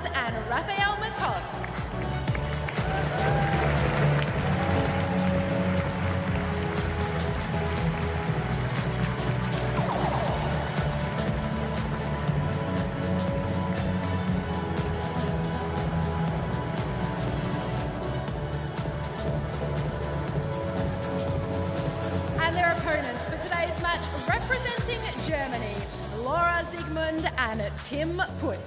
and Rafael Matos. And their opponents for today's match, representing Germany, Siegemund and Tim Puetz.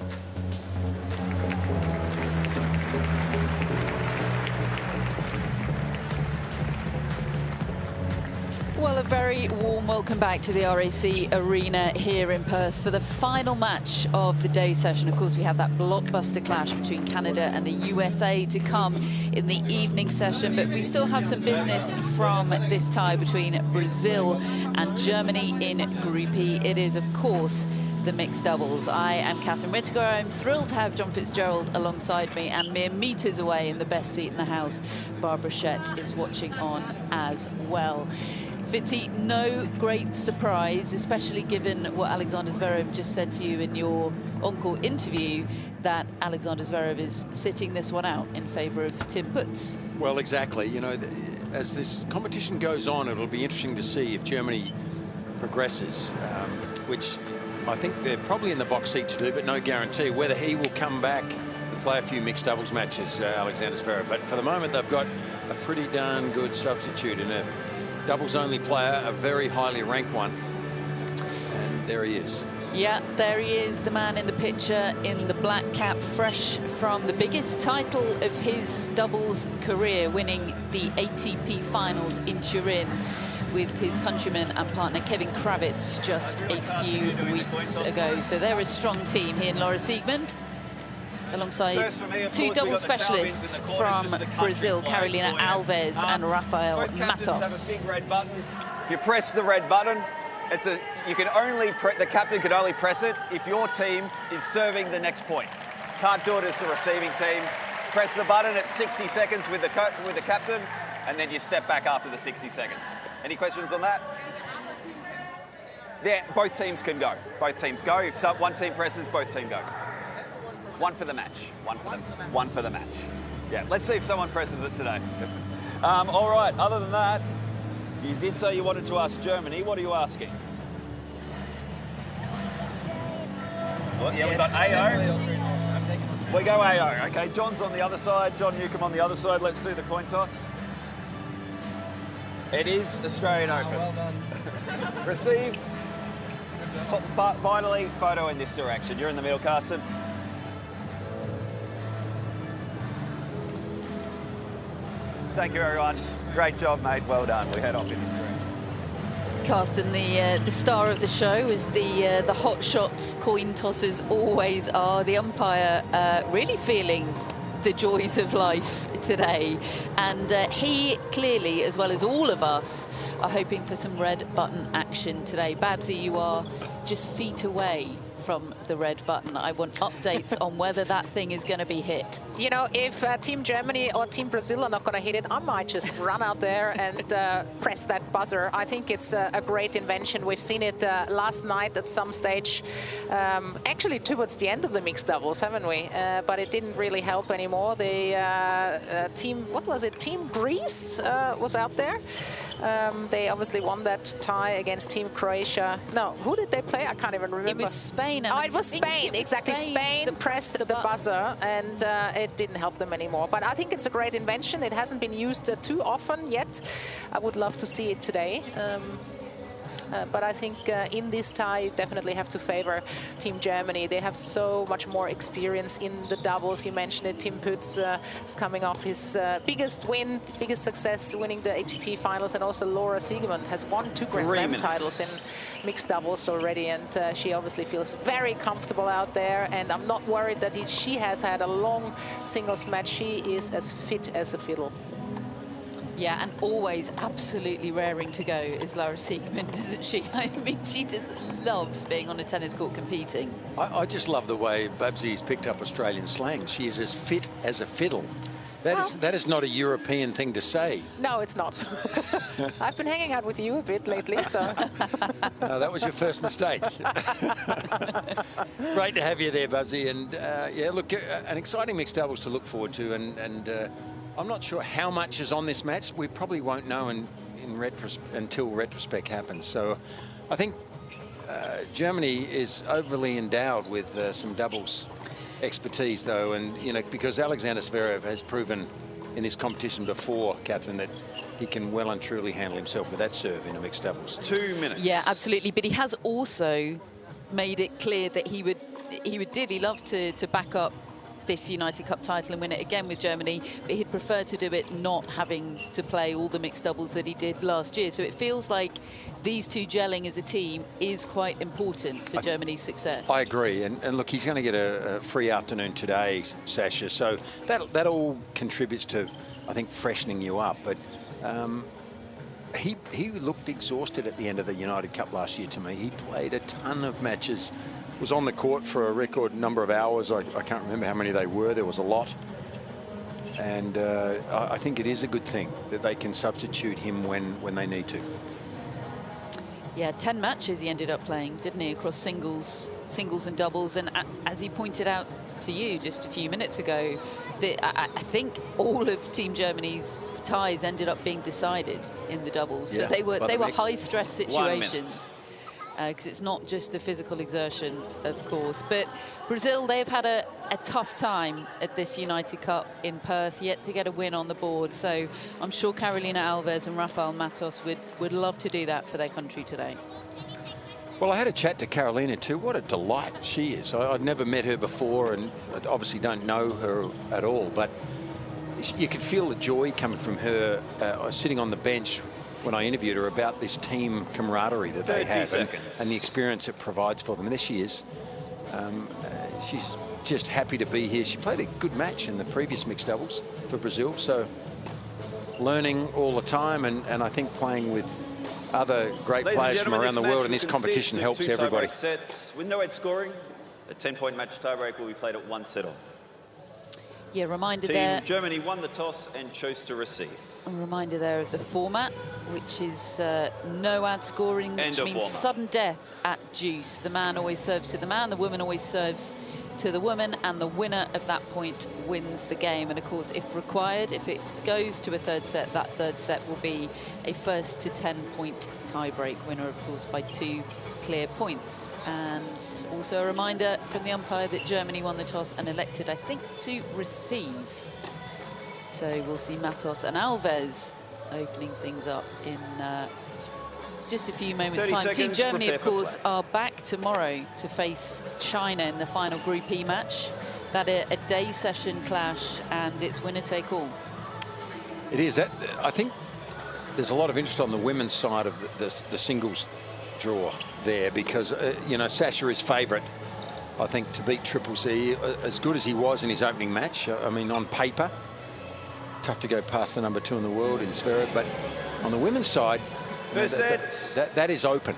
Well, a very warm welcome back to the RAC Arena here in Perth for the final match of the day session. Of course, we have that blockbuster clash between Canada and the USA to come in the evening session, but we still have some business from this tie between Brazil and Germany in Group E. It is, of course, the mixed doubles. I am Catherine Whittaker. I'm thrilled to have John Fitzgerald alongside me, and mere meters away in the best seat in the house, Barbara Schett is watching on as well. Fitzy, no great surprise, especially given what Alexander Zverev just said to you in your on-court interview, that Alexander Zverev is sitting this one out in favour of Tim Puetz. Well, exactly. You know, as this competition goes on, it'll be interesting to see if Germany progresses, which I think they're probably in the box seat to do, but no guarantee whether he will come back and play a few mixed doubles matches, Alexander Zverev. But for the moment, they've got a pretty darn good substitute in a doubles-only player, a very highly ranked one. And there he is. Yeah, there he is, the man in the picture in the black cap, fresh from the biggest title of his doubles career, winning the ATP finals in Turin with his countryman and partner Kevin Kravitz just a few weeks ago. So they're a strong team here in Laura Siegemund, alongside two double specialists from Brazil, Carolina Alves and Rafael Matos. Big red button. If you press the red button, the captain can only press it if your team is serving the next point. Can't do it as the receiving team. Press the button at 60 seconds with the captain, and then you step back after the 60 seconds. Any questions on that? Yeah, both teams can go. Both teams go. If one team presses, both team goes. One for the match. One for the match. Yeah, let's see if someone presses it today. All right, other than that, you did say you wanted to ask Germany. What are you asking? Well, yeah, we've got AO. We go AO. Okay, John's on the other side. John Newcomb on the other side. Let's do the coin toss. It is Australian Open. Well done. Receive. Finally, photo in this direction. You're in the middle, Carsten. Thank you, everyone. Great job, mate. Well done. We head off in this direction. Carsten, the star of the show, is the hot shots coin tossers always are. The umpire really feeling the joys of life today, and he clearly, as well as all of us, are hoping for some red button action today. Babsy, you are just feet away from the red button. I want updates on whether that thing is going to be hit. You know, if Team Germany or Team Brazil are not going to hit it, I might just run out there and press that buzzer. I think it's a great invention. We've seen it last night at some stage, actually towards the end of the mixed doubles, haven't we? But it didn't really help anymore. The team, what was it? Team Greece was out there. They obviously won that tie against Team Croatia. No, who did they play? I can't even remember. It was Spain. Oh, it was Spain, exactly. Spain pressed the buzzer, and it didn't help them anymore. But I think it's a great invention. It hasn't been used too often yet. I would love to see it today. But I think in this tie, you definitely have to favor Team Germany. They have so much more experience in the doubles. You mentioned it, Tim Puetz is coming off his biggest win, biggest success, winning the ATP finals, and also Laura Siegemund has won 2 Grand Slam titles in mixed doubles already, and she obviously feels very comfortable out there, and I'm not worried that she has had a long singles match. She is as fit as a fiddle. Yeah, and always absolutely raring to go is Laura Siegemund, isn't she? I mean, she just loves being on a tennis court competing. I just love the way Babsy's picked up Australian slang. She is as fit as a fiddle. That is not a European thing to say. No, it's not. I've been hanging out with you a bit lately, so. No, that was your first mistake. Great to have you there, Bubsy. And yeah, look, an exciting mixed doubles to look forward to. And I'm not sure how much is on this match. We probably won't know until retrospect happens. So I think Germany is overly endowed with some doubles expertise, though, and because Alexander Zverev has proven in this competition before, Catherine, that he can well and truly handle himself with that serve in a mixed doubles. 2 minutes. Yeah, absolutely. But he has also made it clear that he would love to back up this United Cup title and win it again with Germany, but he'd prefer to do it not having to play all the mixed doubles that he did last year. So it feels like these two gelling as a team is quite important for Germany's success. I agree. And look, he's going to get a free afternoon today, Sasha. So that all contributes to, I think, freshening you up. But he looked exhausted at the end of the United Cup last year to me. He played a ton of matches, was on the court for a record number of hours. I can't remember how many they were. There was a lot. And I think it is a good thing that they can substitute him when they need to. Yeah, 10 matches he ended up playing, didn't he, across singles and doubles. And as he pointed out to you just a few minutes ago, I think all of Team Germany's ties ended up being decided in the doubles. Yeah, so they were high-stress situations. Because it's not just a physical exertion, of course. But Brazil, they've had a tough time at this United Cup in Perth, yet to get a win on the board. So I'm sure Carolina Alves and Rafael Matos would love to do that for their country today. Well, I had a chat to Carolina too. What a delight she is. I'd never met her before, and I obviously don't know her at all. But you could feel the joy coming from her sitting on the bench when I interviewed her about this team camaraderie that they have and the experience it provides for them. And there she is. She's just happy to be here. She played a good match in the previous mixed doubles for Brazil. So learning all the time, and I think playing with other great players from around the world in this competition helps everybody. Sets. With no head scoring, a 10-point match tiebreak will be played at 1 set on. Yeah, reminder Team there. Germany won the toss and chose to receive. A reminder there of the format, which is no ad scoring, which means sudden death at deuce. The man always serves to the man, the woman always serves to the woman, and the winner of that point wins the game. And of course, if required, if it goes to a third set, that third set will be a 1st to 10-point tiebreak winner, of course, by 2 clear points. And also a reminder from the umpire that Germany won the toss and elected, I think, to receive. So we'll see Matos and Alves opening things up in just a few moments' time. Team Germany, of course, are back tomorrow to face China in the final Group E match. That a day session clash, and it's winner take all. It is. I think there's a lot of interest on the women's side of the singles draw there, because Sasha is favourite, I think, to beat Triple C. As good as he was in his opening match, I mean, on paper, tough to go past the number 2 in the world in Zverev, but on the women's side, that is open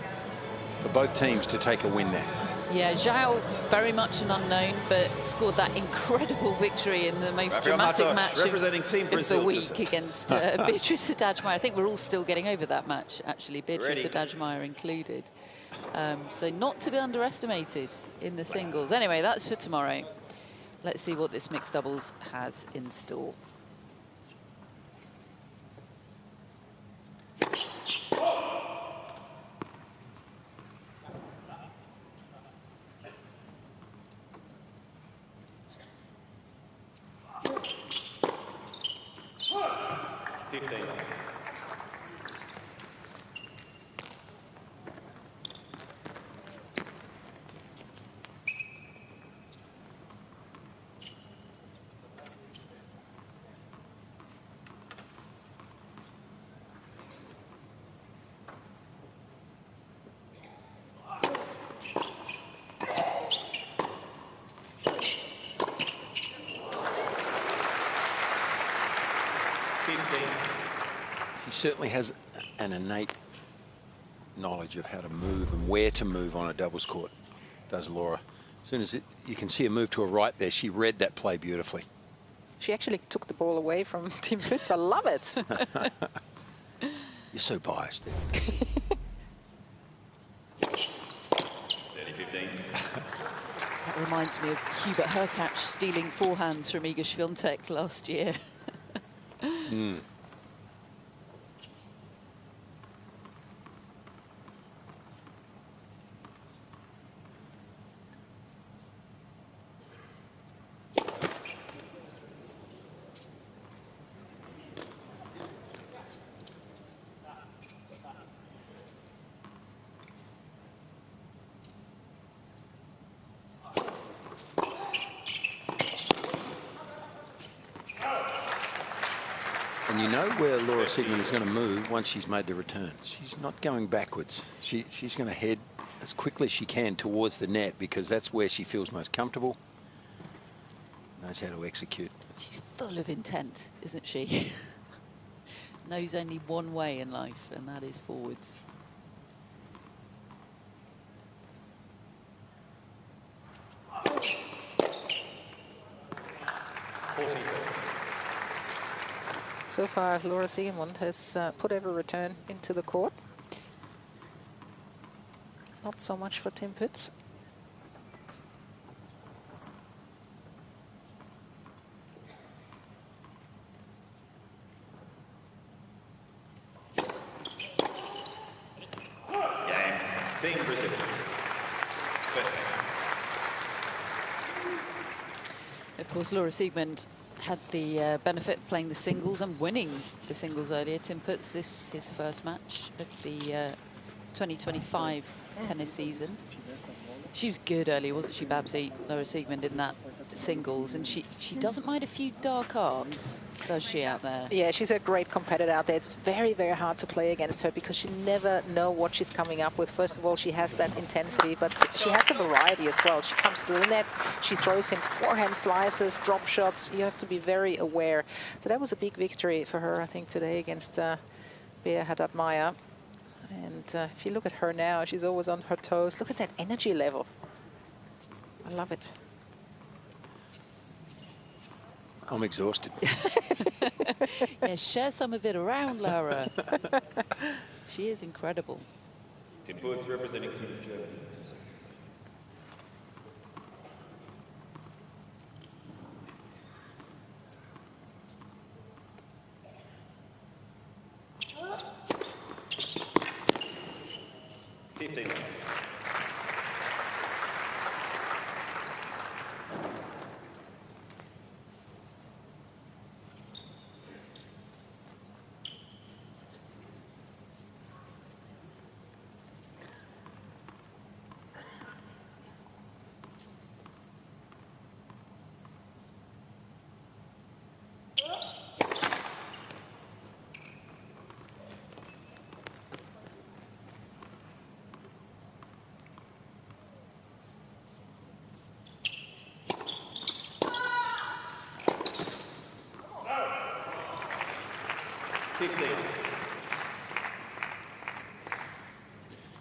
for both teams to take a win there. Yeah, Zhao, very much an unknown, but scored that incredible victory in the most dramatic match of the week against Beatrice Haddad-Maia. I think we're all still getting over that match, actually, Beatrice Haddad-Maia included. So not to be underestimated in the singles. Anyway, that's for tomorrow. Let's see what this mixed doubles has in store. She certainly has an innate knowledge of how to move and where to move on a doubles court, does Laura. As soon as you can see her move to her right there, she read that play beautifully. She actually took the ball away from Team Puetz. I love it. You're so biased. 30-15. That reminds me of Hubert Hurkacz stealing forehands from Iga Swiatek last year. And you know where Laura Siegemund is going to move once she's made the return. She's not going backwards. She's going to head as quickly as she can towards the net because that's where she feels most comfortable. Knows how to execute. She's full of intent, isn't she? Knows only one way in life, and that is forwards. So far, Laura Siegemund has put every return into the court. Not so much for Tim Puetz. Game. Team Brazil. First game. Of course, Laura Siegemund had the benefit of playing the singles and winning the singles earlier. Tim Puetz, this his first match of the 2025 tennis season. She was good earlier, wasn't she, Babsy? Laura Siegemund in that singles, and she doesn't mind a few dark arts, does she, out there? Yeah, she's a great competitor out there. It's very, very hard to play against her because you never know what she's coming up with. First of all, she has that intensity, but she has the variety as well. She comes to the net, she throws in forehand slices, drop shots. You have to be very aware. So that was a big victory for her, I think, today against Bea Haddad-Maia. And if you look at her now, she's always on her toes. Look at that energy level. I love it. I'm exhausted. Yeah, share some of it around, Laura. She is incredible. Tim Puetz representing Team Germany.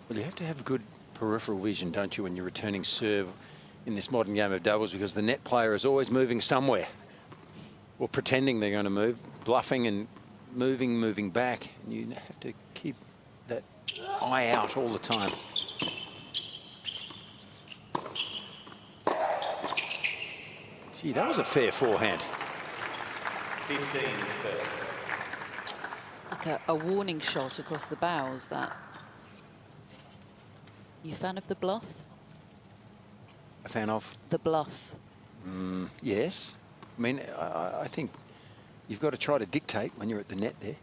Well, you have to have good peripheral vision, don't you, when you're returning serve in this modern game of doubles, because the net player is always moving somewhere, or pretending they're going to move, bluffing and moving back, and you have to keep that eye out all the time. Gee, that was a fair forehand. 15. Like a warning shot across the bows, that. You a fan of the bluff? A fan of? The bluff. Yes. I mean, I think you've got to try to dictate when you're at the net there.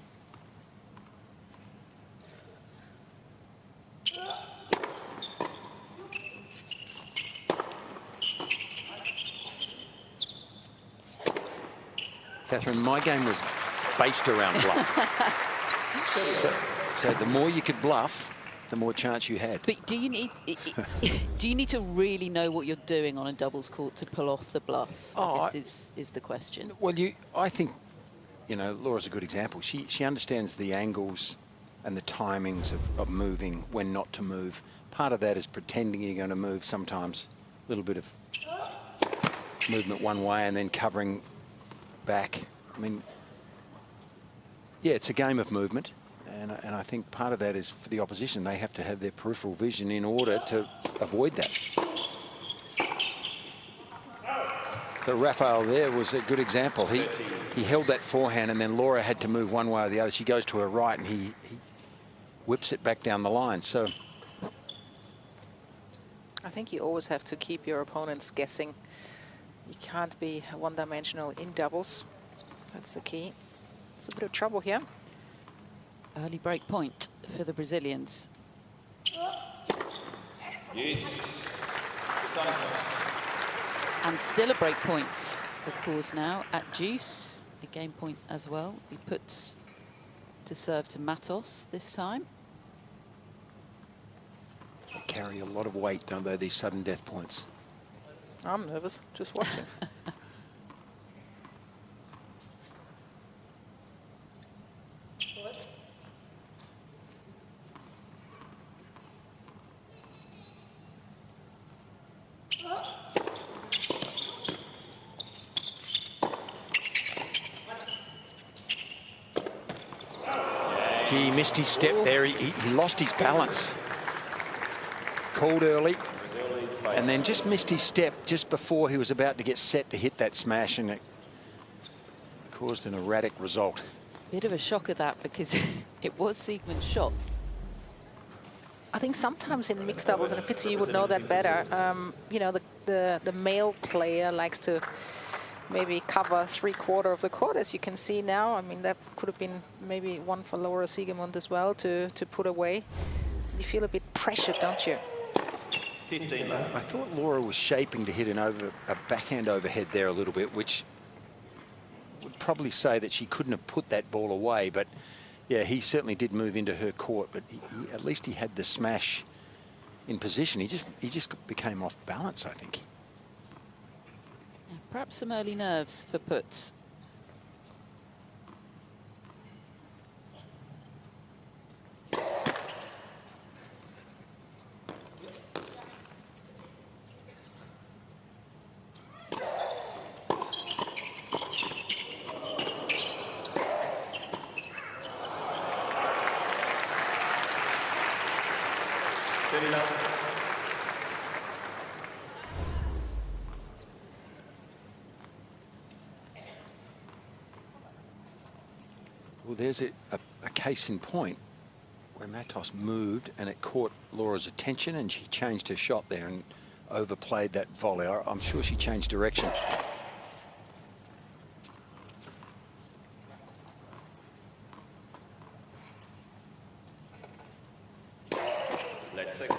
Catherine, my game was based around bluff. So the more you could bluff, the more chance you had. But do you need to really know what you're doing on a doubles court to pull off the bluff? I guess is the question. Well, I think, you know, Laura's a good example. She understands the angles and the timings of moving, when not to move. Part of that is pretending you're going to move sometimes, a little bit of movement one way and then covering back. I mean, yeah, it's a game of movement. And I think part of that is for the opposition. They have to have their peripheral vision in order to avoid that. So Rafael there was a good example. He held that forehand, and then Laura had to move one way or the other. She goes to her right, and he whips it back down the line. So I think you always have to keep your opponents guessing. You can't be one-dimensional in doubles. That's the key. It's a bit of trouble here. Early break point for the Brazilians. Yes. And still a break point, of course, now at deuce. A game point as well. He puts to serve to Matos this time. they carry a lot of weight, don't they, these sudden death points? I'm nervous, just watching. He missed his step there. He lost his balance. Called early, and then just missed his step just before he was about to get set to hit that smash, and it caused an erratic result. Bit of a shock of that, because it was Siegemund's shot. I think sometimes in mixed doubles, and Fitzy, you would know that better, you know, the male player likes to maybe cover 3/4 of the court, as you can see now. I mean, that could have been maybe one for Laura Siegemund as well to put away. You feel a bit pressured, don't you? 15. I thought Laura was shaping to hit a backhand overhead there a little bit, which would probably say that she couldn't have put that ball away. But yeah, he certainly did move into her court, but at least he had the smash in position. He just became off balance, I think. Yeah, perhaps some early nerves for Puetz. Well, there's a case in point where Matos moved and it caught Laura's attention, and she changed her shot there and overplayed that volley. I'm sure she changed direction. Let's six.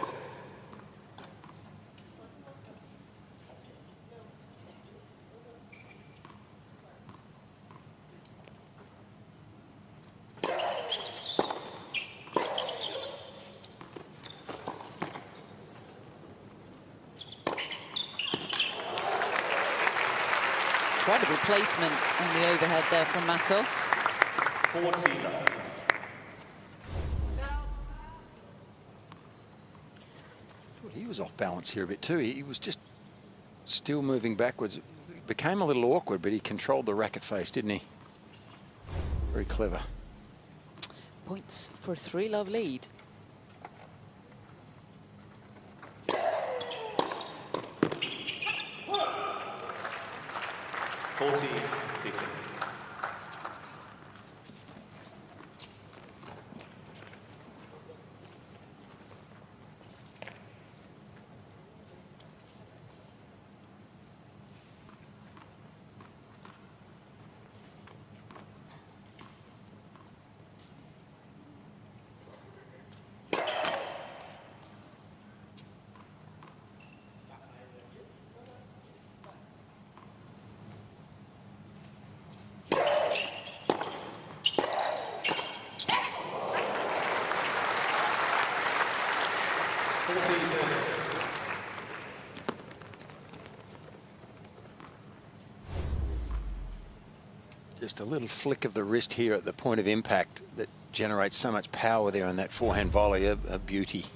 Incredible placement on the overhead there from Matos. 14. He was off balance here a bit too. He was just still moving backwards. It became a little awkward, but he controlled the racket face, didn't he? Very clever. Points for a 3-love lead. Just a little flick of the wrist here at the point of impact that generates so much power there in that forehand volley, a beauty.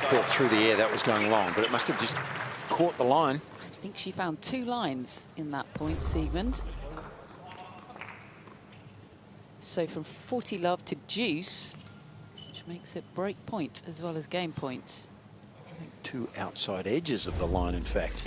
thought through the air that was going long, but it must have just caught the line. I think she found 2 lines in that point, Siegemund. So from 40 love to deuce, which makes it break point as well as game point. I think 2 outside edges of the line, in fact.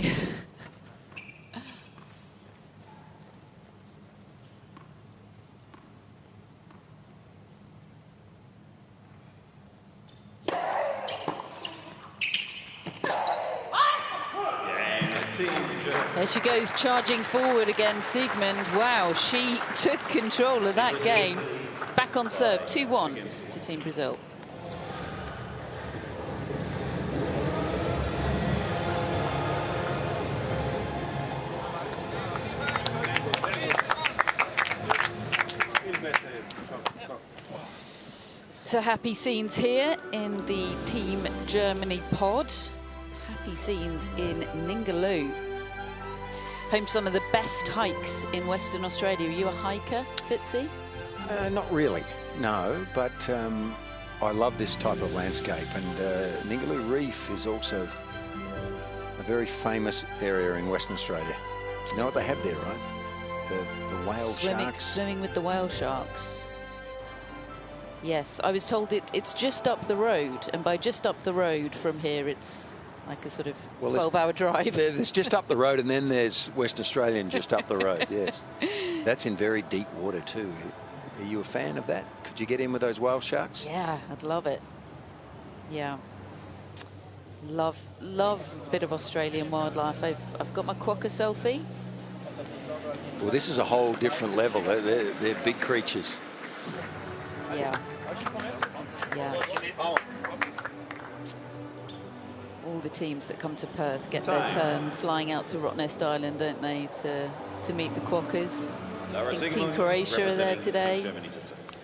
There she goes, charging forward again, Siegemund. Wow, she took control of that game. Back on serve, 2-1 to Team Brazil. So happy scenes here in the Team Germany pod. Happy scenes in Ningaloo. Home to some of the best hikes in Western Australia. Are you a hiker, Fitzy? Not really, no, but I love this type of landscape, and Ningaloo Reef is also a very famous area in Western Australia. You know what they have there, right? The whale sharks. Swimming with the whale sharks. Yes, I was told it's just up the road, and by just up the road from here, it's like a sort of 12-hour drive. There's just up the road, and then there's Western Australian just up the road, yes. That's in very deep water too. Are you a fan of that? Could you get in with those whale sharks? Yeah, I'd love it. Yeah. Love a bit of Australian wildlife. I've got my quokka selfie. Well, this is a whole different level. They're big creatures. Yeah. Yeah. All the teams that come to Perth get their turn flying out to Rottnest Island, don't they, to meet the quokkas. I think Team Croatia are there today.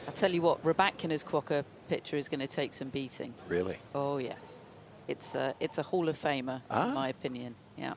I'll tell you what, Rabatkina's quokka picture is going to take some beating. Really? Oh, yes. It's a Hall of Famer, in my opinion. Yeah.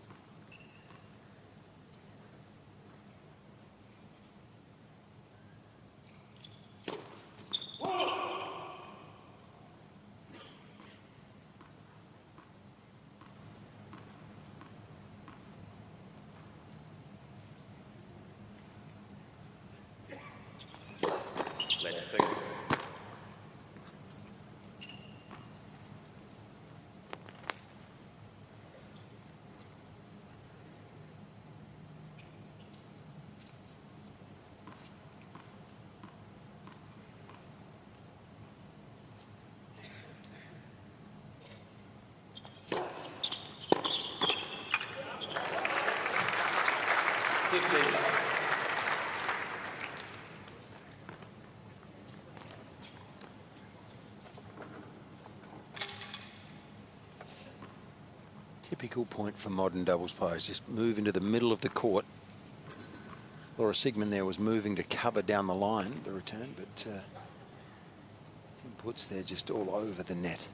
Typical point for modern doubles players. Just move into the middle of the court. Laura Siegemund there was moving to cover down the line, the return, but Tim Puetz there just all over the net.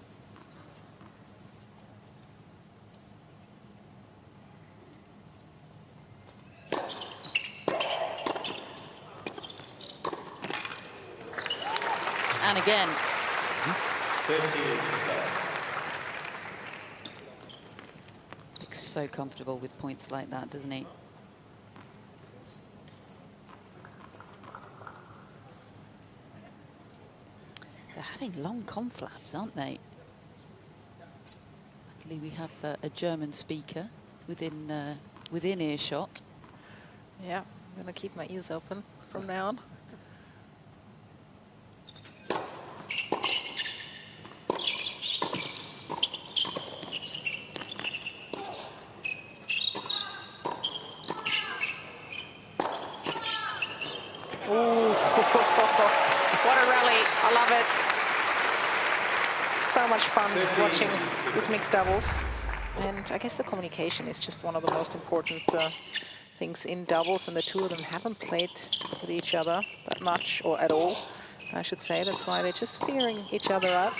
And again. Looks so comfortable with points like that, doesn't he? They're having long conflaps, aren't they? Luckily we have a German speaker within earshot. Yeah, I'm going to keep my ears open from now on. What a rally. I love it. So much fun watching this mixed doubles. And I guess the communication is just one of the most important things in doubles, and the two of them haven't played with each other that much, or at all, I should say. That's why they're just fearing each other out.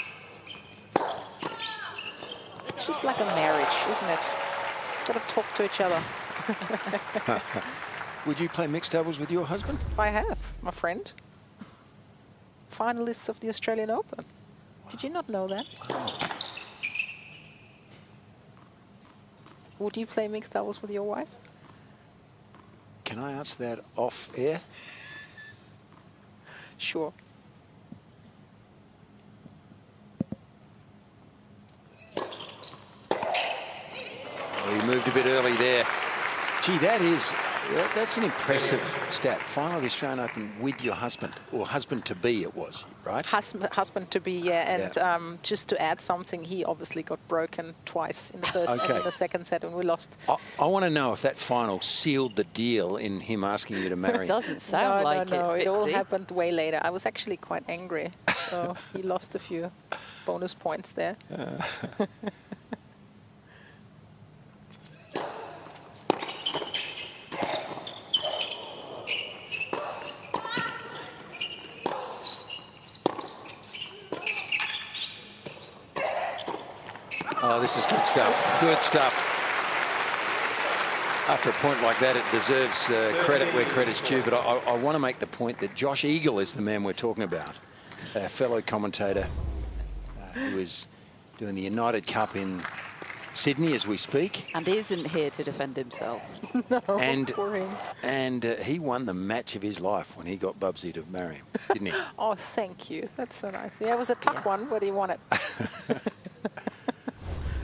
It's just like a marriage, isn't it? Gotta talk to each other. Would you play mixed doubles with your husband? I have, my friend. Finalists of the Australian Open. Did you not know that? Would you play mixed doubles with your wife? Can I answer that off air? Sure. Oh, he moved a bit early there. Gee, that's an impressive stat. Final of the Australian Open with your husband, or husband-to-be it was, right? Husband-to-be, yeah. And just to add something, he obviously got broken twice in the first and in the second set, and we lost. I want to know if that final sealed the deal in him asking you to marry him. It doesn't sound like it. No, it all happened way later. I was actually quite angry, so he lost a few bonus points there. Oh, this is good stuff. Good stuff. After a point like that, it deserves credit where credit's due. But I want to make the point that Josh Eagle is the man we're talking about, our fellow commentator who is doing the United Cup in Sydney as we speak. And isn't here to defend himself. No, poor him. And he won the match of his life when he got Bubsy to marry him, didn't he? Oh, thank you. That's so nice. Yeah, it was a tough one, but he won it.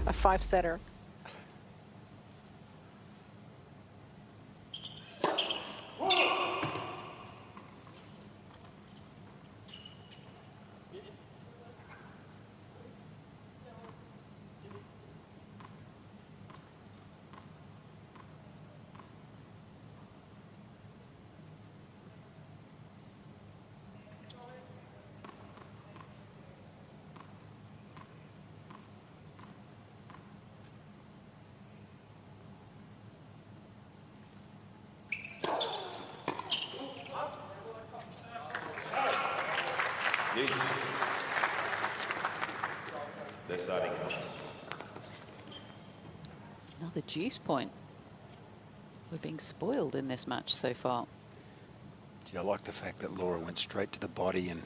A 5-setter. Another deuce point. We're being spoiled in this match so far. Gee, I like the fact that Laura went straight to the body and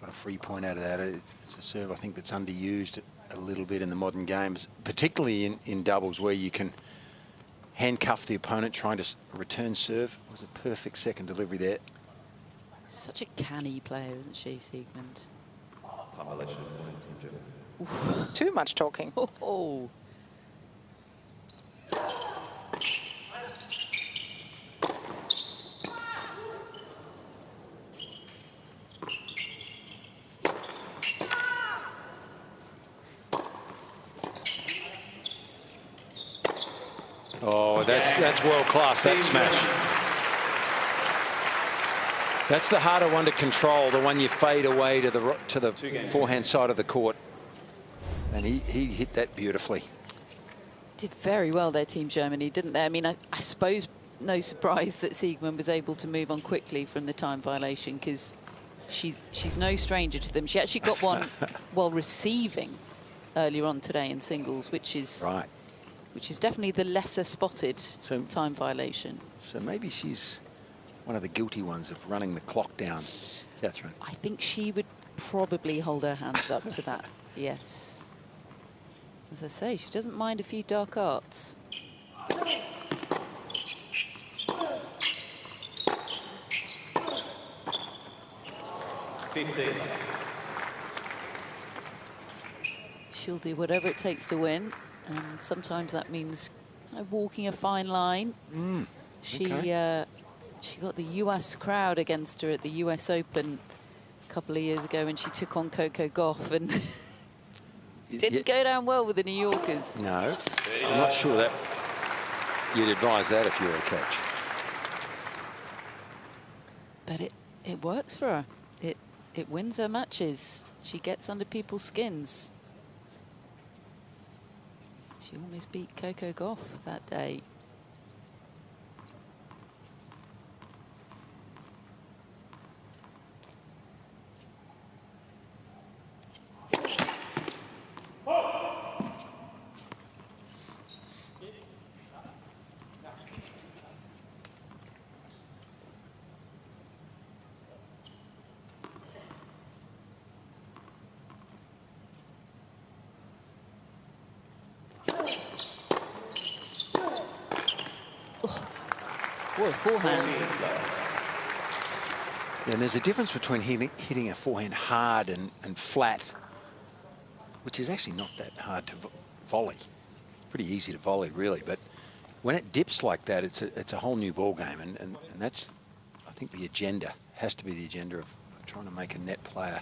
got a free point out of that. It's a serve, I think, that's underused a little bit in the modern games, particularly in doubles where you can handcuff the opponent trying to return serve. It was a perfect second delivery there. Such a canny player, isn't she, Siegemund? Too much talking. Oh. Oh, that's world class, that smash. That's the harder one to control, the one you fade away to the forehand side of the court. And he hit that beautifully. Did very well there, Team Germany, didn't they? I mean, I suppose no surprise that Siegemund was able to move on quickly from the time violation, because she's no stranger to them. She actually got one while receiving earlier on today in singles, which is right. Which is definitely the lesser spotted time violation. So maybe she's one of the guilty ones of running the clock down, Catherine. I think she would probably hold her hands up to that, yes. As I say, she doesn't mind a few dark arts. She'll do whatever it takes to win, and sometimes that means walking a fine line. She got the US crowd against her at the US Open a couple of years ago when she took on Coco Gauff, and didn't go down well with the New Yorkers. No, I'm not sure that you'd advise that if you were a coach. But it works for her. It wins her matches. She gets under people's skins. She almost beat Coco Gauff that day. What a forehand. Yeah, and there's a difference between hitting a forehand hard and flat, which is actually not that hard to volley. Pretty easy to volley, really, but when it dips like that, it's a whole new ball game, and that's, I think, the agenda. Has to be the agenda of trying to make a net player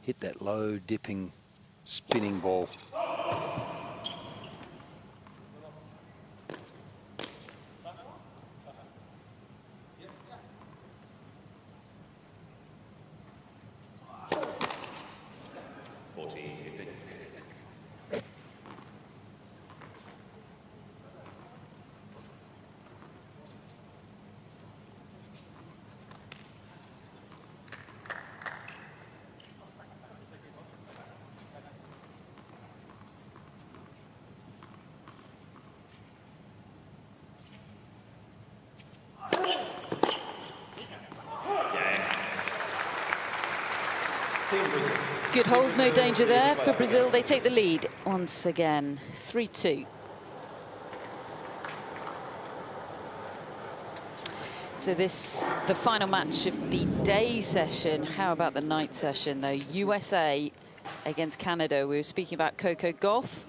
hit that low, dipping, spinning ball. Good hold, no danger there for Brazil. They take the lead once again, 3-2. So this, the final match of the day session. How about the night session, though? USA against Canada. We were speaking about Coco Gauff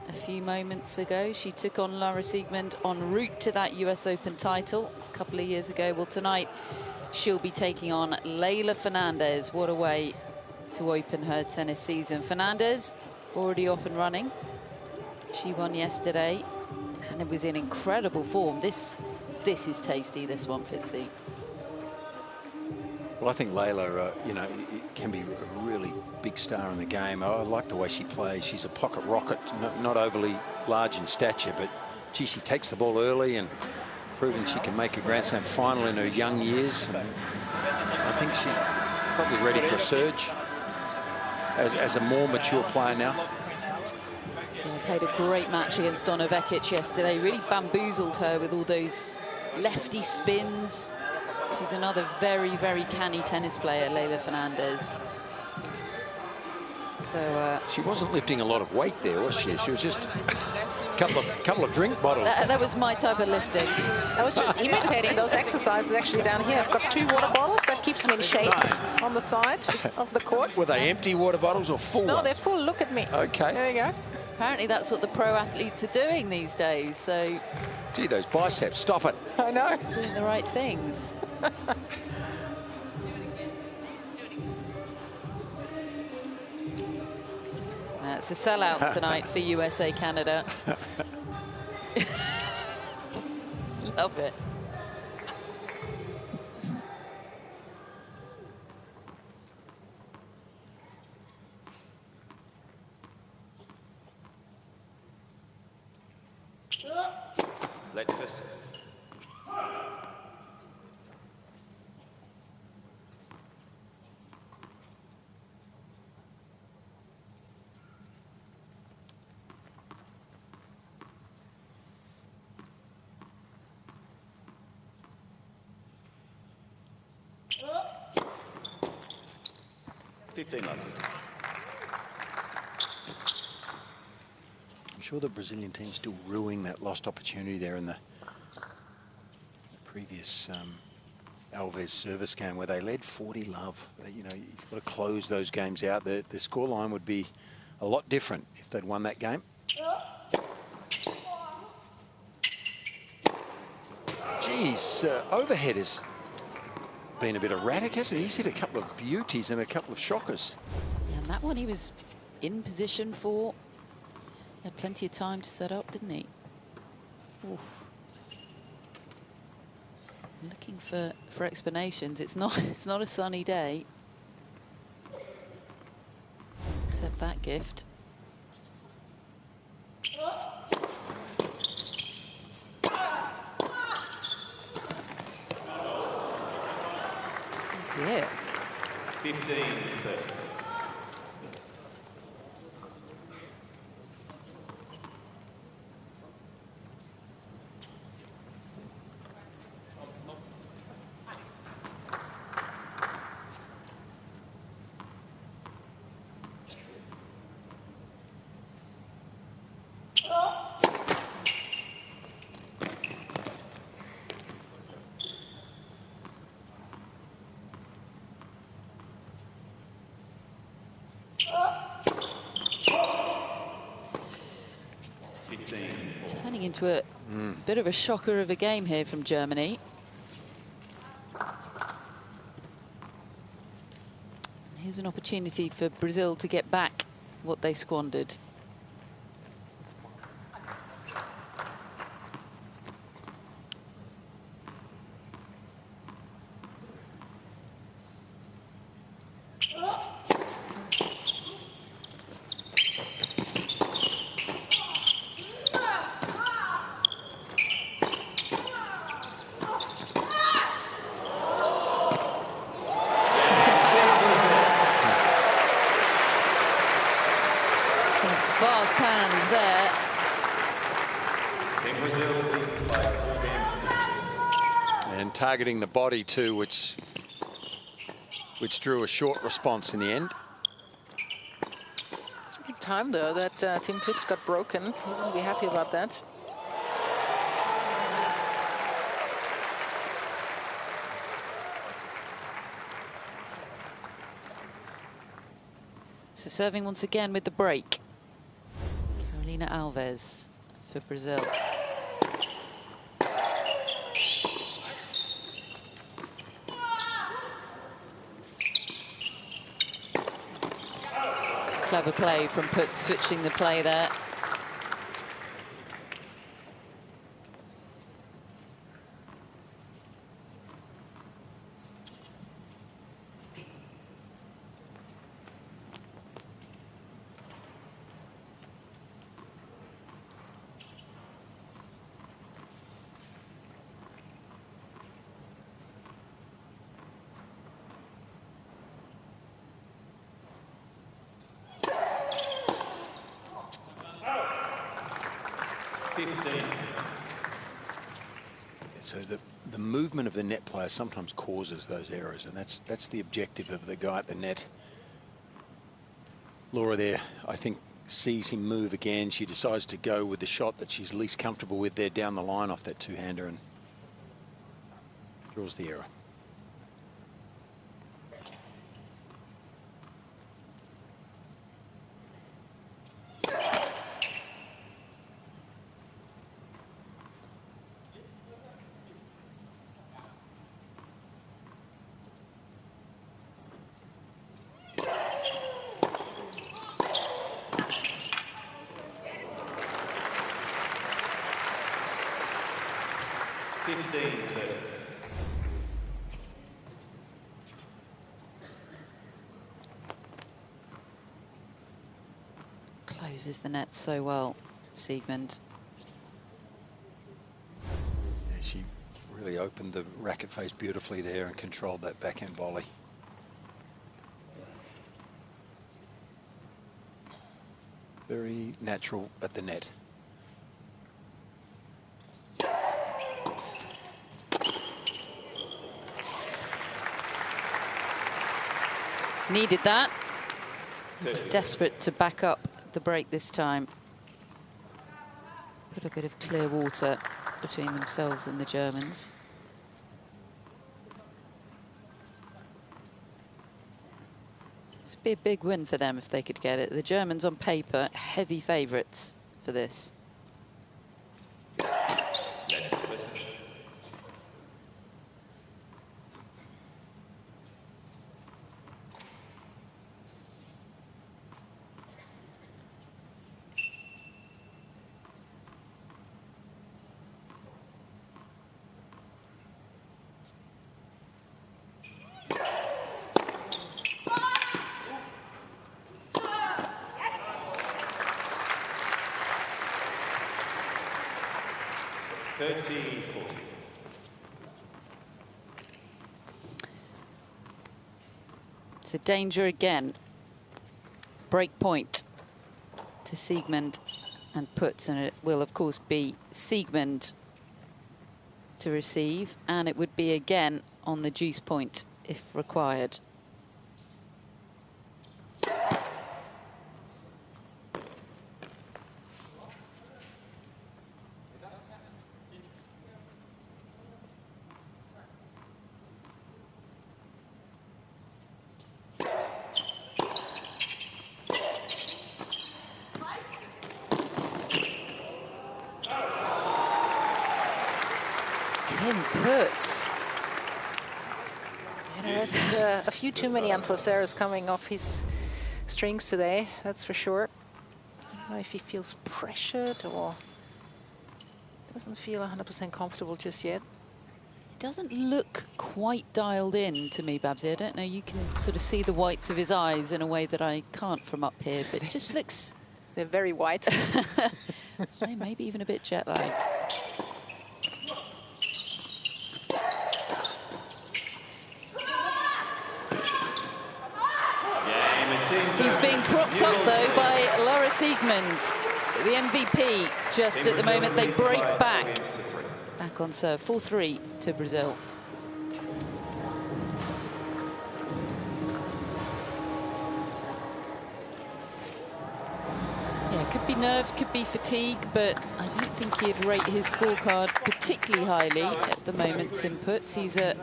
a few moments ago. She took on Laura Siegemund en route to that US Open title a couple of years ago. Well, tonight she'll be taking on Leylah Fernandez. What a way to open her tennis season. Fernandez already off and running. She won yesterday and it was in incredible form. This is tasty, this one, Fitzy. Well, I think Leylah, you know, can be a really big star in the game. I like the way she plays. She's a pocket rocket, not overly large in stature, but gee, she takes the ball early and proving she can make a Grand Slam final in her young years. And I think she's probably ready for a surge as a more mature player now. Yeah, played a great match against Donna Vekic yesterday. Really bamboozled her with all those lefty spins. She's another very, very canny tennis player, Leylah Fernandez. So she wasn't lifting a lot of weight there, was she? She was just a couple of drink bottles. That was my type of lifting. I was just imitating those exercises actually down here. I've got 2 water bottles. That keeps me in shape on the side of the court. Were they empty water bottles or full No, ones? they're full. Look at me. Okay. There you go. Apparently that's what the pro athletes are doing these days. So gee, those biceps, stop it. I know. doing the right things. It's a sellout tonight for USA Canada. Love it. Late first. I'm sure the Brazilian team's still ruining that lost opportunity there in the previous Alves service game where they led 40-love. You know, you've got to close those games out. The scoreline would be a lot different if they'd won that game. Geez, overhead has been a bit erratic, hasn't he? He's hit a couple of beauties and a couple of shockers. Yeah, and that one he was in position for. He had plenty of time to set up, didn't he? Oof. Looking for explanations. It's not a sunny day. Except that gift. Oh dear. 15-30. into a bit of a shocker of a game here from Germany. And here's an opportunity for Brazil to get back what they squandered. Targeting the body too, which drew a short response in the end. It's a good time though that Team Puetz got broken. He wouldn't be happy about that. So serving once again with the break. Carolina Alves for Brazil. Clever play from Puetz, switching the play there. So the movement of the net player sometimes causes those errors, and that's the objective of the guy at the net. Laura there, I think, sees him move again. She decides to go with the shot that she's least comfortable with there down the line off that two-hander and draws the error. Closes the net so well, Siegemund. Yeah, she really opened the racket face beautifully there and controlled that backhand volley. Very natural at the net. Needed that. Desperate to back up the break this time. Put a bit of clear water between themselves and the Germans. This would be a big win for them if they could get it. The Germans on paper, heavy favourites for this. So danger again. Break point to Siegemund and Puetz, and it will of course be Siegemund to receive, and it would be again on the juice point if required. Tim Puetz. There's a few too many unforced errors coming off his strings today, that's for sure. I don't know if he feels pressured or doesn't feel 100% comfortable just yet. Doesn't look quite dialed in to me, Babsy. I don't know, you can sort of see the whites of his eyes in a way that I can't from up here, but it just looks... They're very white. Maybe even a bit jet lagged. He's being propped up, though, by Laura Siegemund, the MVP. Just at the moment, they break back. Back on serve, 4-3 to Brazil. Yeah, could be nerves, could be fatigue, but I don't think he'd rate his scorecard particularly highly at the moment, Tim Puetz. He's a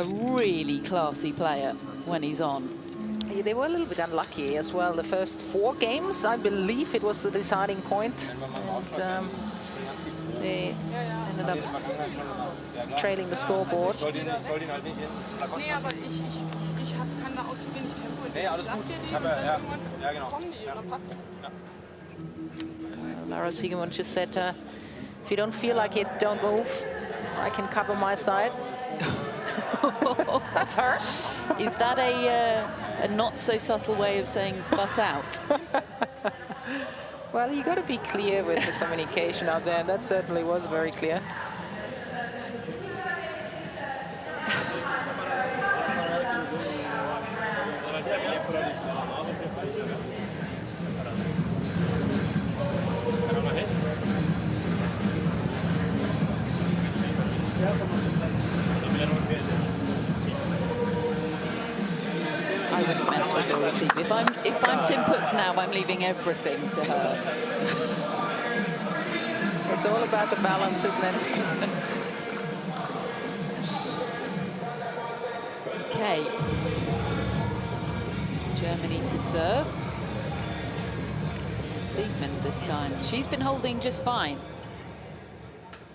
really classy player when he's on. Yeah, they were a little bit unlucky as well. The first 4 games, I believe it was the deciding point. And they ended up trailing the scoreboard. Laura Siegemund just said, if you don't feel like it, don't move. I can cover my side. That's her. Is that a not so subtle way of saying butt out? Well, you got to be clear with the communication out there, and that certainly was very clear. I wouldn't mess with Laura Siegemund. If I'm Tim Puetz now, I'm leaving everything to her. It's all about the balance, isn't it? Okay. Germany to serve. Siegemund this time. She's been holding just fine.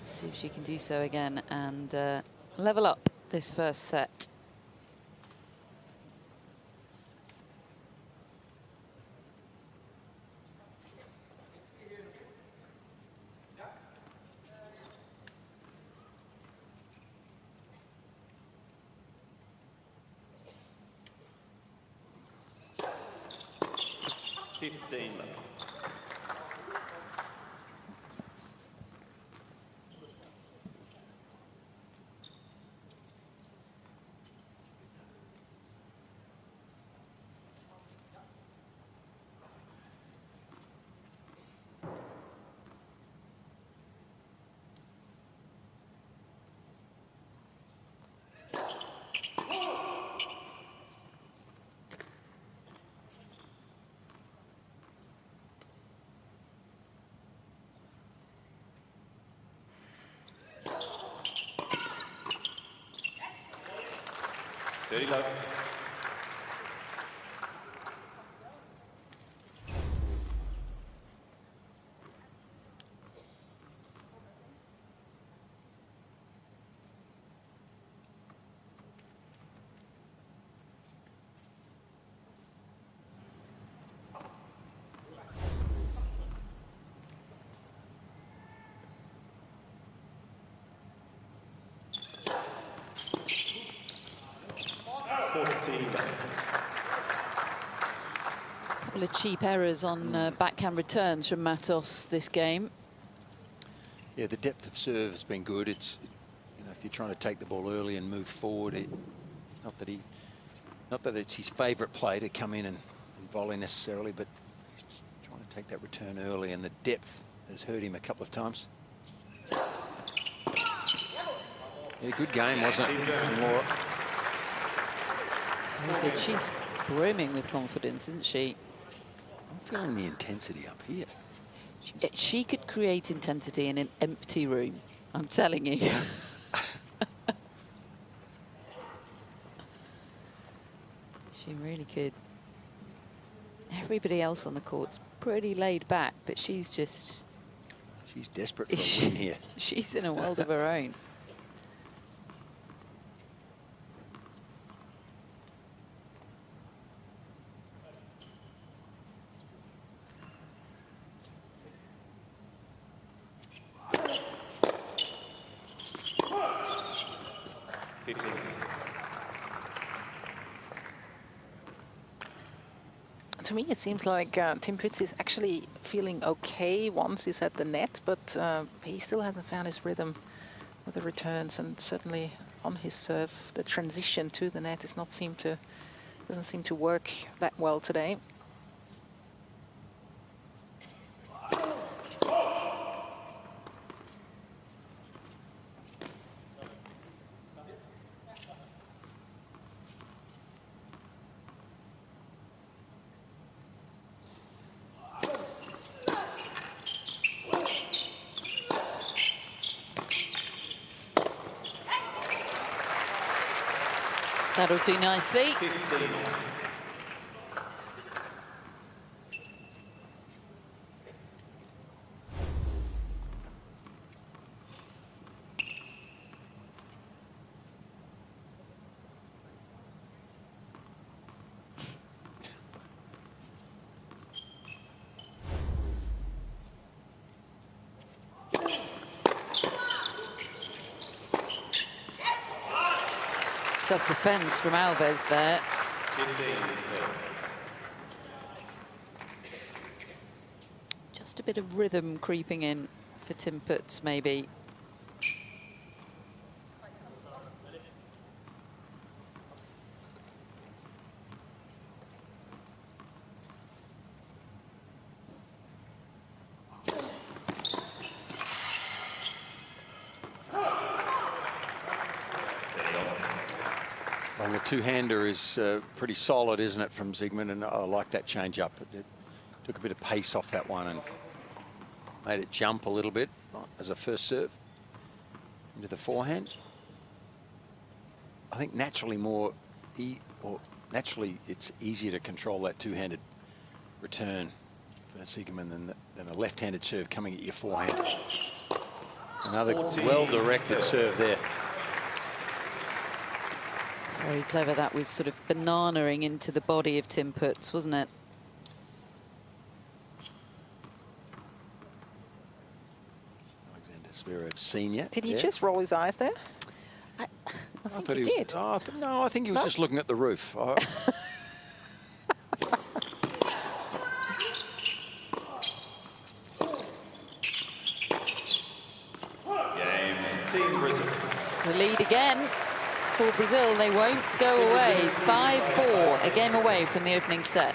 Let's see if she can do so again and level up this first set. Dirty love. A couple of cheap errors on backhand returns from Matos this game. Yeah, the depth of serve has been good. It's, you know, if you're trying to take the ball early and move forward, not that it's his favourite play to come in and volley necessarily, but he's trying to take that return early, and the depth has hurt him a couple of times. Yeah, good game, wasn't it, from Laura? Very good. She's brimming with confidence, isn't she? I'm feeling the intensity up here. She could create intensity in an empty room, I'm telling you. Yeah. She really could. Everybody else on the court's pretty laid back, but she's just... She's desperate for a win here. She's in a world of her own. 15. To me, it seems like Tim Puetz is actually feeling okay once he's at the net, but he still hasn't found his rhythm with the returns, and certainly on his serve, the transition to the net doesn't seem to work that well today. That'll do nicely. 15. Self-defense from Alves there. 15. Just a bit of rhythm creeping in for Tim Puetz, maybe. Well, the two-hander is pretty solid, isn't it, from Siegemund? And I like that change-up. It took a bit of pace off that one and made it jump a little bit as a first serve into the forehand. I think naturally naturally it's easier to control that two-handed return for Siegemund than a left-handed serve coming at your forehand. Another well-directed serve there. Very clever. That was sort of bananaing into the body of Tim Puetz, wasn't it? Alexander Zverev Senior. Did he just roll his eyes there? I think thought he did. No, I think he was just looking at the roof. Game. Team Brazil. The lead again for Brazil. They won't go away. 5-4, a game away from the opening set.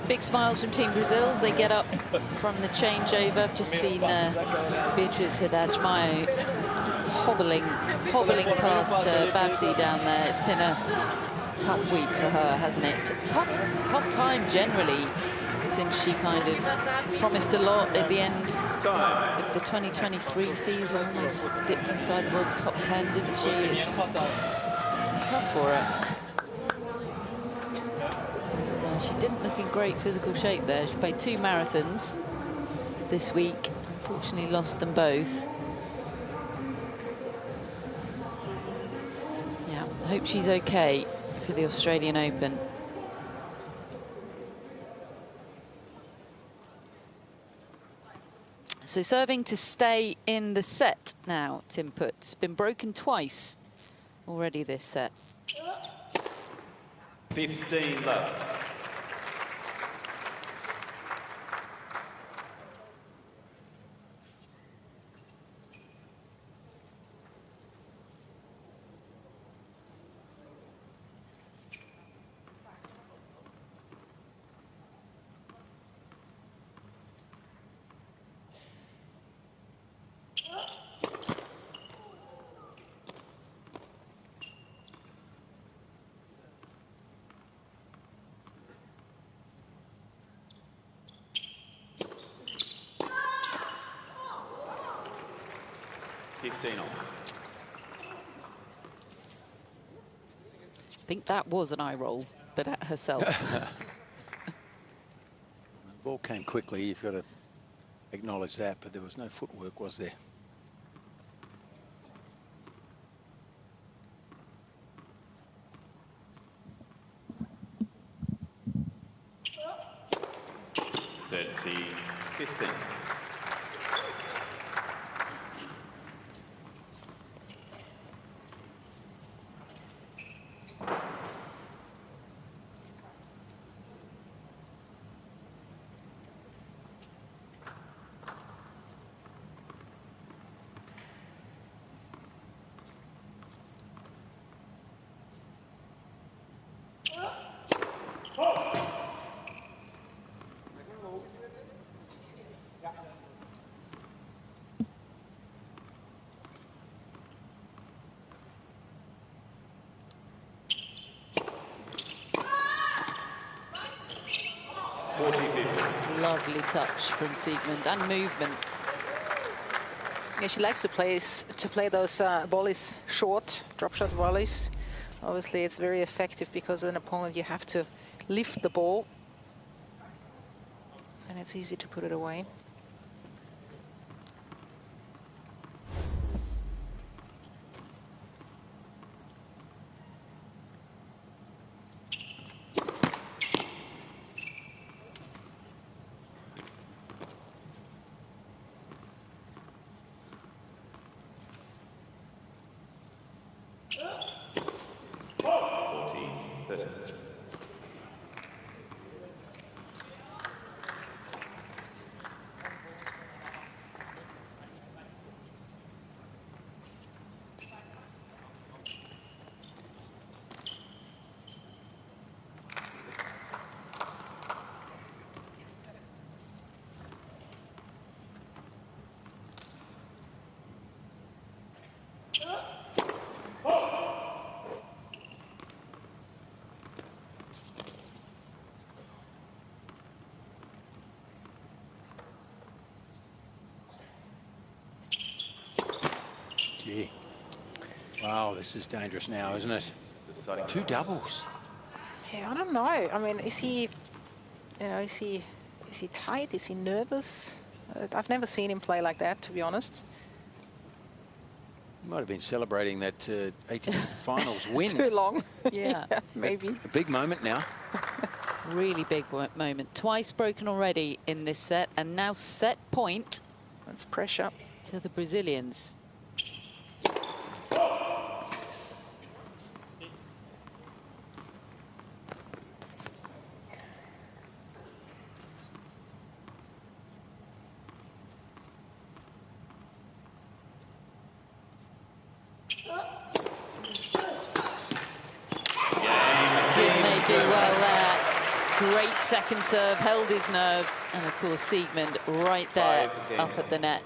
Big smiles from Team Brazil as they get up from the changeover. I've just seen Beatriz Haddad-Maio hobbling past Babsy down there. It's been a tough week for her, hasn't it? Tough time generally, since she kind of promised a lot at the end of the 2023 season. Almost dipped inside the world's top 10, didn't she? It's tough for her. Well, she didn't look in great physical shape there. She played 2 marathons this week. Unfortunately lost them both. Yeah, I hope she's okay for the Australian Open. So serving to stay in the set now, Tim Puetz. Been broken twice already this set. 15 love. 15 all. I think that was an eye roll, but at herself. The ball came quickly, you've got to acknowledge that, but there was no footwork, was there? Thirty, 15. Lovely touch from Siegemund and movement. Yeah, she likes to play those volleys short, drop shot volleys. Obviously, it's very effective because as an opponent you have to lift the ball, and it's easy to put it away. Gee. Wow, this is dangerous now, isn't it? Two doubles. Yeah, I don't know. I mean, is he, you know, is he tight? Is he nervous? I've never seen him play like that, to be honest. He might have been celebrating that ATP Finals win. Too long. Yeah. Maybe. A big moment now. Really big moment. Twice broken already in this set, and now set point. That's pressure. To the Brazilians. Do well there. Great second serve, held his nerve, and of course Siegemund right there up at the net.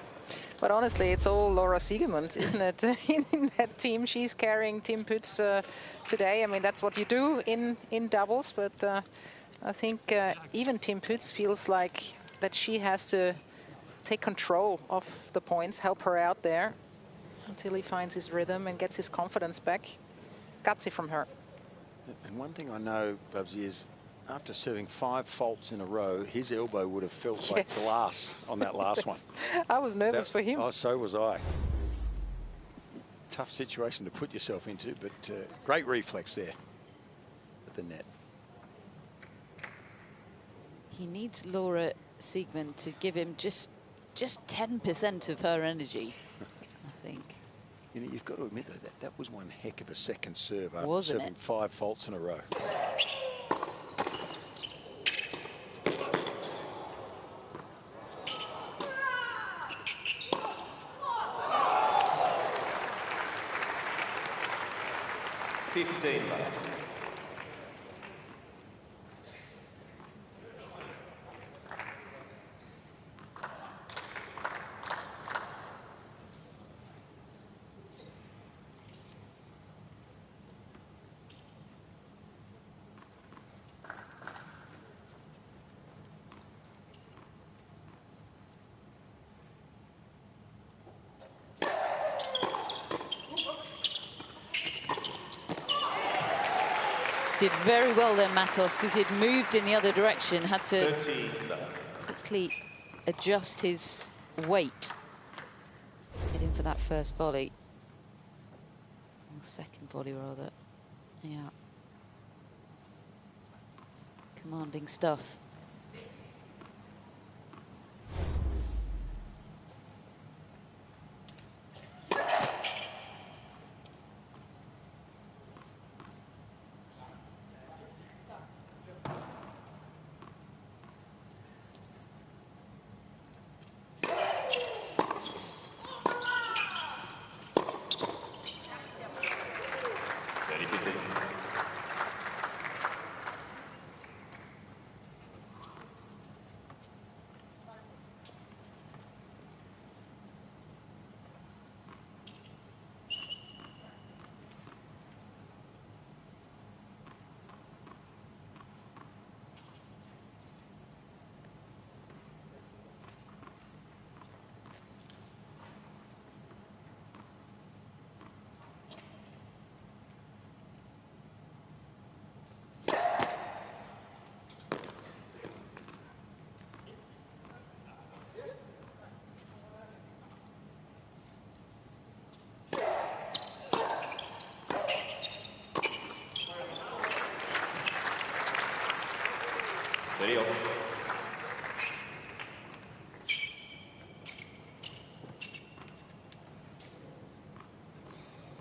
But honestly, it's all Laura Siegemund, isn't it? In that team, she's carrying Team Puetz today. I mean, that's what you do in doubles, but I think even Team Puetz feels like that she has to take control of the points, help her out there until he finds his rhythm and gets his confidence back. Gutsy from her. And one thing I know, Bubsy, is after serving 5 faults in a row, his elbow would have felt like glass on that last one. I was nervous for him. Oh, so was I. Tough situation to put yourself into, but great reflex there at the net. He needs Laura Siegemund to give him just 10% of her energy, I think. You know, you've got to admit that was one heck of a second serve after Wasn't serving it? 5 faults in a row. Left. Did very well there, Matos, because he'd moved in the other direction, had to quickly adjust his weight. Get in for that first volley. Or second volley, rather. Yeah. Commanding stuff.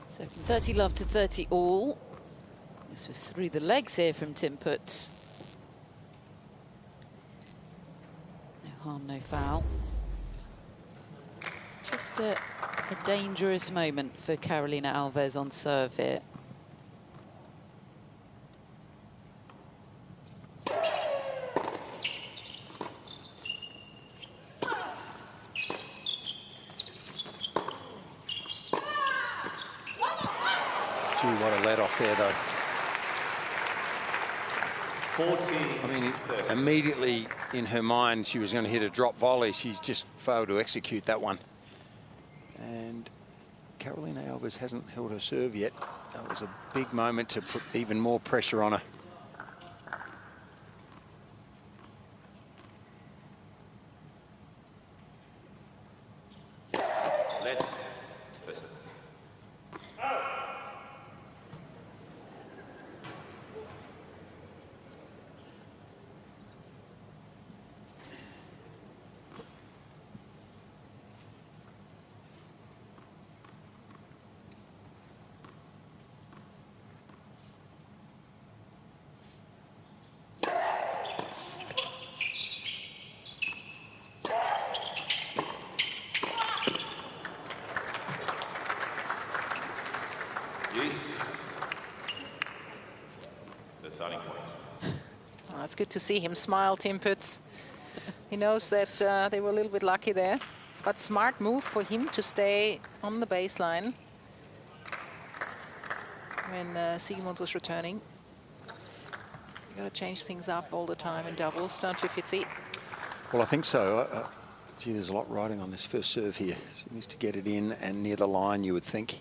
So from 30 love to 30 all. This was through the legs here from Tim Puetz. No harm, no foul. Just a dangerous moment for Carolina Alves on serve here. What a let off there, though. 40. I mean, immediately in her mind, she was going to hit a drop volley. She's just failed to execute that one. And Carolina Alves hasn't held her serve yet. That was a big moment to put even more pressure on her. The starting point. Oh, it's good to see him smile, Tim Puetz. He knows that they were a little bit lucky there, but smart move for him to stay on the baseline when Siegemund was returning. You got to change things up all the time in doubles, don't you, Fitzy? Well, I think so. Gee, there's a lot riding on this first serve here. She needs to get it in and near the line, you would think.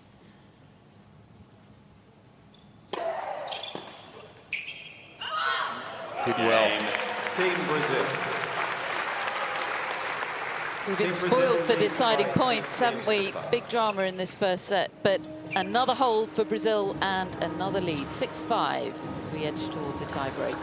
Did well. Team Brazil. We've been spoiled for deciding points, haven't we? Big drama in this first set, but another hold for Brazil and another lead, 6-5, as we edge towards a tie-break.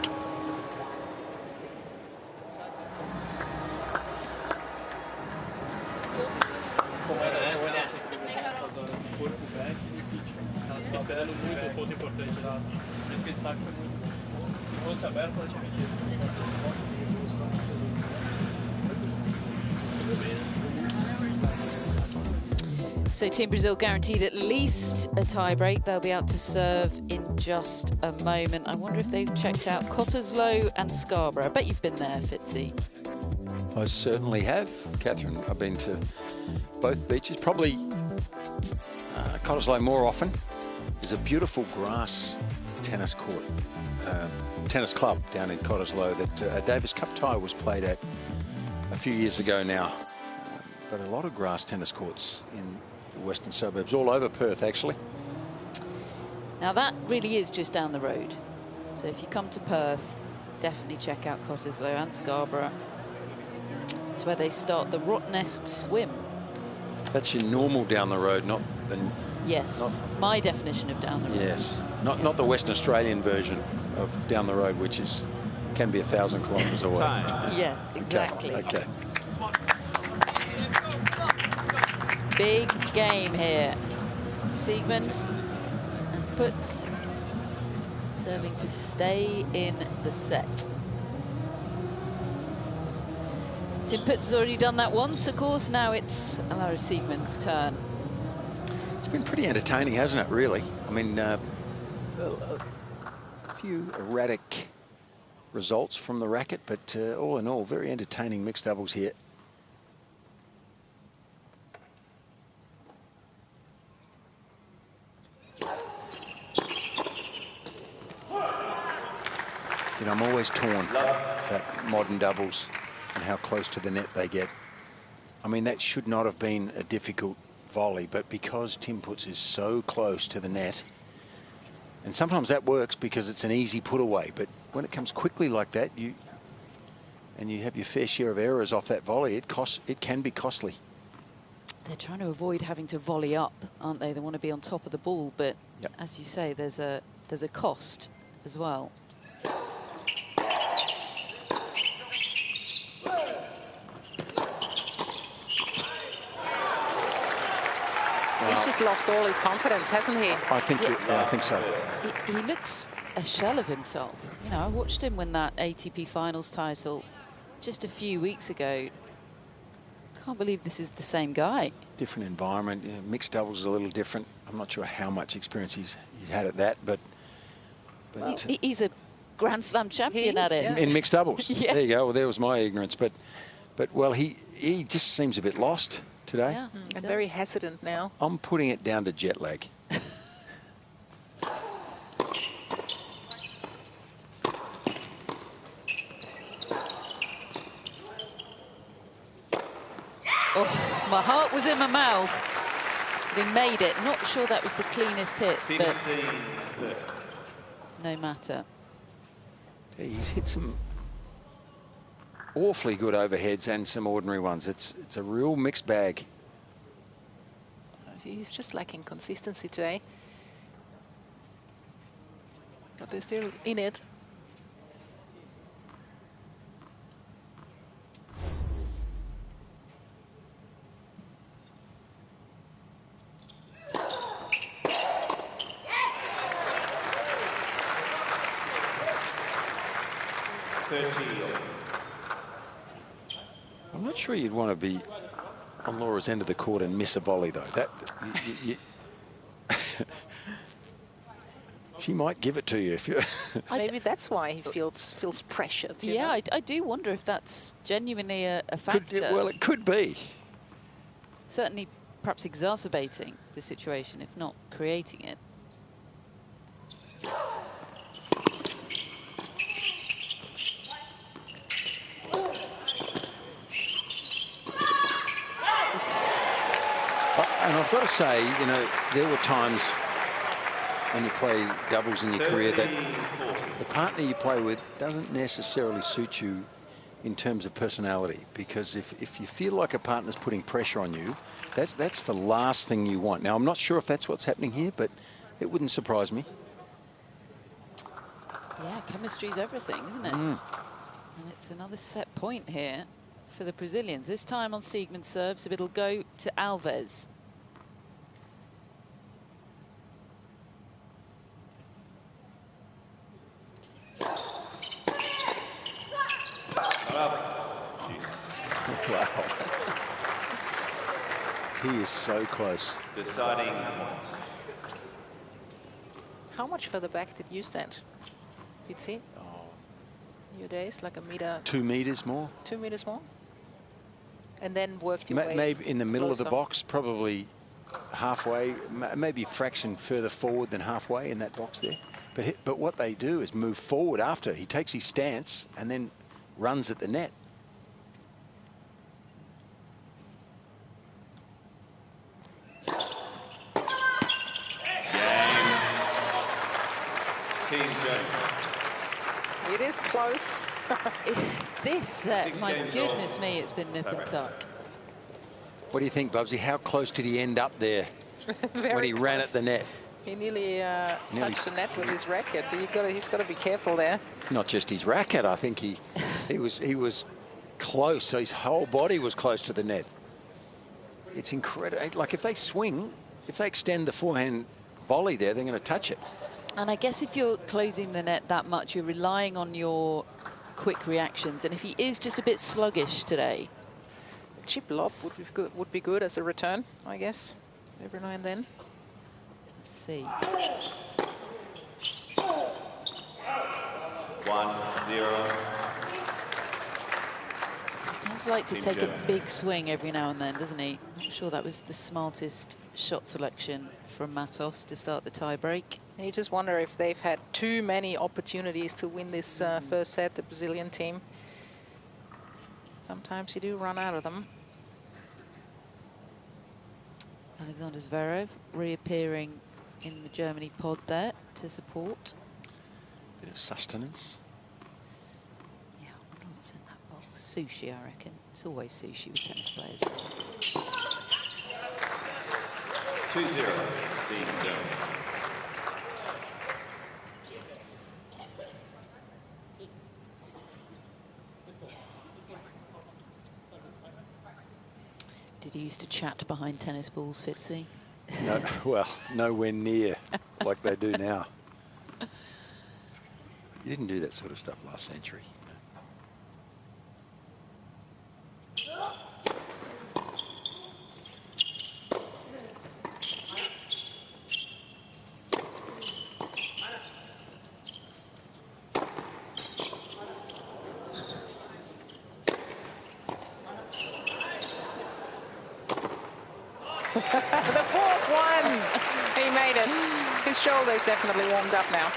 So Team Brazil guaranteed at least a tie-break. They'll be out to serve in just a moment. I wonder if they've checked out Cottesloe and Scarborough. I bet you've been there, Fitzy. I certainly have, Catherine. I've been to both beaches, probably Cottesloe more often. There's a beautiful grass tennis court, tennis club down in Cottesloe that a Davis Cup tie was played at a few years ago now. But a lot of grass tennis courts in the western suburbs, all over Perth, actually. Now that really is just down the road. So if you come to Perth, definitely check out Cottesloe and Scarborough. It's where they start the Rottnest swim. That's your normal down the road, not the... Yes, my definition of down the road. Yes, not the Western Australian version of down the road, which can be 1,000 kilometres away. Yes, exactly. Okay. Big game here. Siegemund and Puetz serving to stay in the set. Tim Puetz has already done that once, of course. Now it's Laura Siegemund's turn. It's been pretty entertaining, hasn't it, really? I mean, a few erratic results from the racket, but all in all, very entertaining mixed doubles here. You know, I'm always torn about modern doubles and how close to the net they get. I mean, that should not have been a difficult volley, but because Tim Puetz is so close to the net, and sometimes that works because it's an easy put away, but when it comes quickly like that, you have your fair share of errors off that volley, it can be costly. They're trying to avoid having to volley up, aren't they? They want to be on top of the ball, but Yep. as you say, there's a cost as well. He's just lost all his confidence, hasn't he? I think, I think so. He looks a shell of himself. You know, I watched him win that ATP Finals title just a few weeks ago. Can't believe this is the same guy. Different environment. You know, mixed doubles is a little different. I'm not sure how much experience he's had at that, but He's a Grand Slam champion at it. yeah. in mixed doubles. Yeah. There you go. Well, there was my ignorance, but well, he just seems a bit lost today. Yeah, And very hesitant now. I'm putting it down to jet lag. Oh, my heart was in my mouth. He made it. Not sure that was the cleanest hit, but 15-30. no matter. He's hit some awfully good overheads and some ordinary ones. It's a real mixed bag. He's just lacking consistency today. But they're still in it. I'm not sure you'd want to be on Laura's end of the court and miss a volley, though. That she might give it to you if you. Maybe that's why he feels pressured. you Yeah, know? I do wonder if that's genuinely a factor. Well, it could be. Certainly, perhaps exacerbating the situation, if not creating it. And I've got to say, you know, there were times when you play doubles in your career that the partner you play with doesn't necessarily suit you in terms of personality, because if you feel like a partner's putting pressure on you, that's the last thing you want. Now, I'm not sure if that's what's happening here, but it wouldn't surprise me. Yeah, chemistry's everything, isn't it? And it's another set point here for the Brazilians. This time on Siegemund's serve, so it'll go to Alves. Wow. He is so close. Deciding point. How much further back did you stand? Did you see? Your days, like a meter, 2 meters more. 2 meters more? And then worked your way Maybe in the middle of the closer. box, probably halfway, maybe a fraction further forward than halfway in that box there. But what they do is move forward after. He takes his stance and then runs at the net. Team Germany. It is close. This set, my goodness me, it's been nip and tuck. What do you think, Bubsy? How close did he end up there when he ran at the net? He nearly touched the net with his racket. He's got to be careful there. Not just his racket. I think he was close. So his whole body was close to the net. It's incredible. Like if they swing, if they extend the forehand volley there, they're going to touch it. And I guess if you're closing the net that much, you're relying on your quick reactions. And if he is just a bit sluggish today, a chip lob would be good as a return, I guess, every now and then. Let's see. 1-0. He does like to take a big swing every now and then, doesn't he? I'm not sure that was the smartest shot selection from Matos to start the tie break. And you just wonder if they've had too many opportunities to win this first set, the Brazilian team. Sometimes you do run out of them. Alexander Zverev reappearing in the Germany pod there to support. Bit of sustenance. Yeah, I wonder what's in that box. Sushi, I reckon. It's always sushi with tennis players. 2-0. Team Germany. Did you used to chat behind tennis balls, Fitzy? No, well, nowhere near like they do now. You didn't do that sort of stuff last century. The fourth one! He made it. His shoulder's definitely warmed up now.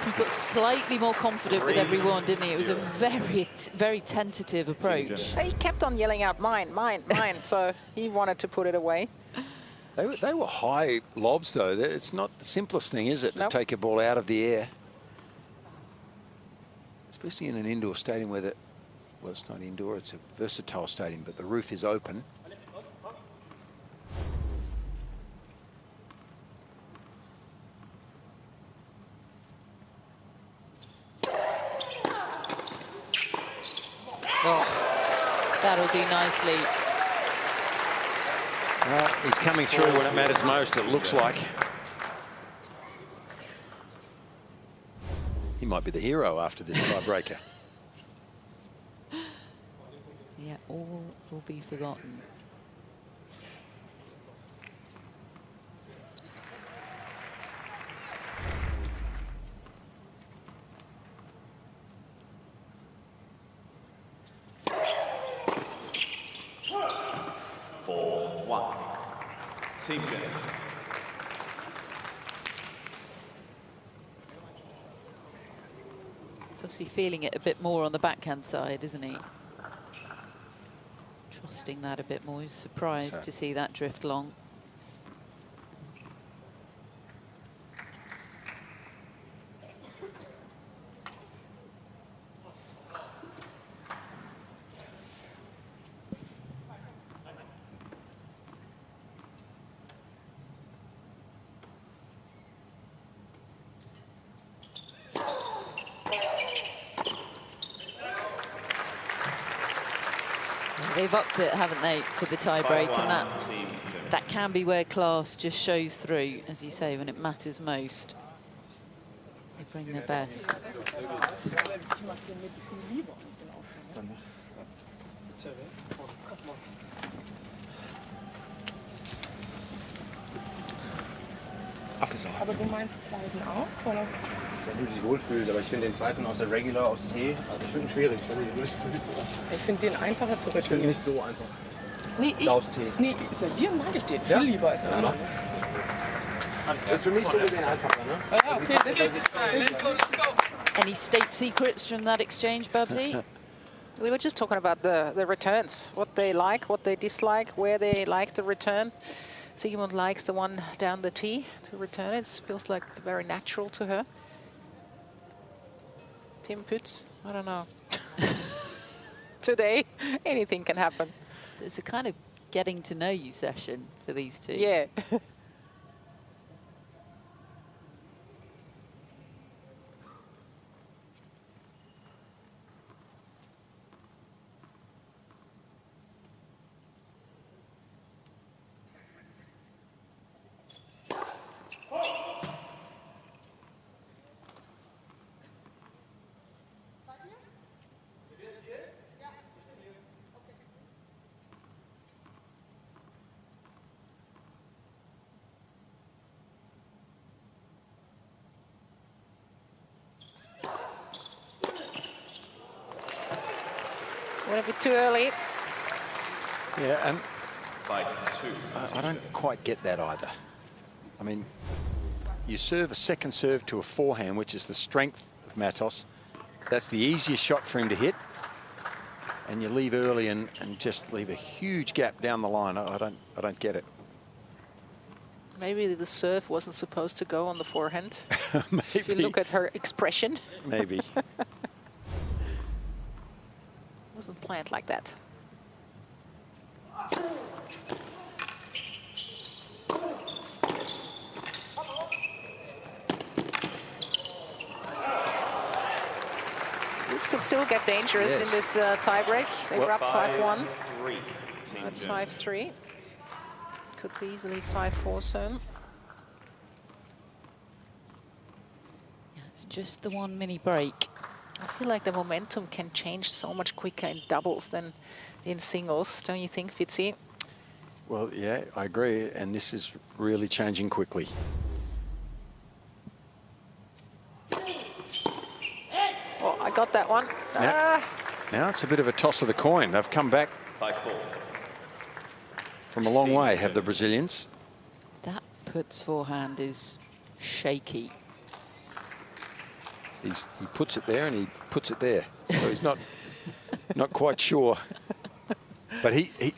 He got slightly more confident with every one, didn't he? It was a very tentative approach. He kept on yelling out, mine, mine, mine. So he wanted to put it away. They were high lobs, though. It's not the simplest thing, is it, to take a ball out of the air? Especially in an indoor stadium where well, it's not indoor, it's a versatile stadium, but the roof is open. Oh, that'll do nicely. Well, he's coming through when it matters most, it looks like. He might be the hero after this tiebreaker. Yeah, all will be forgotten. Team Germany. He's obviously feeling it a bit more on the backhand side, isn't he? Trusting that a bit more. He's surprised to see that drift long. They've upped it, haven't they, for the tie-break, and that can be where class just shows through, as you say, when it matters most. They bring their best. Aber du meinst zweiten auch, oder? Wenn du dich wohlfühlst, aber ich finde den zweiten aus der Regular aufs Tee, also ich finde ihn schwierig, wenn du dich wohlfühlst. Ich finde den einfacher zu Ich finde ihn nicht so einfach. Nee, Aufs Tee. Nee, servieren mag ich den viel lieber als den anderen. Das ist für mich so gesehen einfacher, ne? Ja, okay, this is... Let's go, let's go. Any state secrets from that exchange, Bubsy? We were just talking about the returns, what they like, what they dislike, where they like the return. Siegemund likes the one down the tee to return it. It feels like very natural to her. Tim Puetz, I don't know. Today, anything can happen. So it's a kind of getting to know you session for these two. Yeah. Went a bit too early. Yeah, and 5-2. I don't quite get that either. I mean, you serve a second serve to a forehand, which is the strength of Matos. That's the easiest shot for him to hit. And you leave early and just leave a huge gap down the line. I don't get it. Maybe the serve wasn't supposed to go on the forehand. Maybe. If you look at her expression. Maybe. Wasn't planned like that. This could still get dangerous in this tiebreak. They were up 5-1. That's 5-3. Could be easily 5-4 soon. Yeah, it's just the one mini break. I feel like the momentum can change so much quicker in doubles than in singles, don't you think, Fitzy? Well, yeah, I agree. And this is really changing quickly. Oh, I got that one. Now it's a bit of a toss of the coin. They've come back 5-4. from a long way, have the Brazilians. That Puetz forehand is shaky. He puts it there and he puts it there. So he's not quite sure. But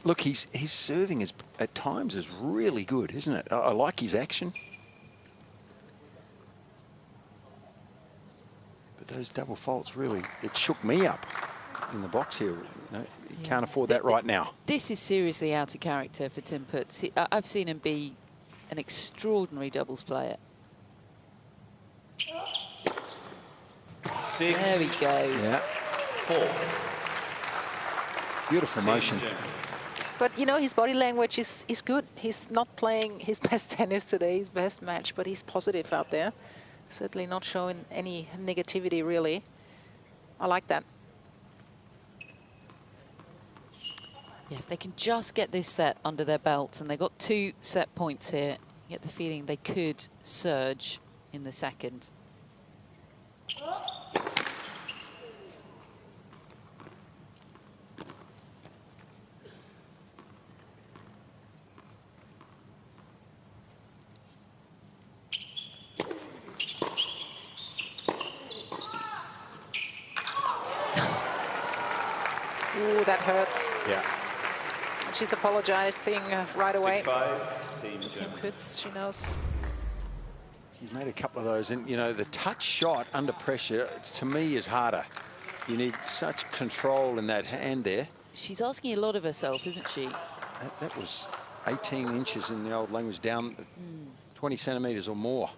look, his serving is at times is really good, isn't it? I like his action. But those double faults really, it shook me up in the box here. You know, he can't afford that right now. This is seriously out of character for Tim Puetz. I've seen him be an extraordinary doubles player. 6. There we go. Yeah. 4. Beautiful motion. But, you know, his body language is good. He's not playing his best tennis today, his best match, but he's positive out there. Certainly not showing any negativity, really. I like that. Yeah, if they can just get this set under their belts, and they've got 2 set points here, you get the feeling they could surge in the second. Ooh, that hurts. Yeah. And she's apologizing right away. 6-5. Team Tim Germany. Puetz, she knows. She's made a couple of those. And, you know, the touch shot under pressure, to me, is harder. You need such control in that hand there. She's asking a lot of herself, isn't she? That was 18 inches in the old language, down 20 centimetres or more.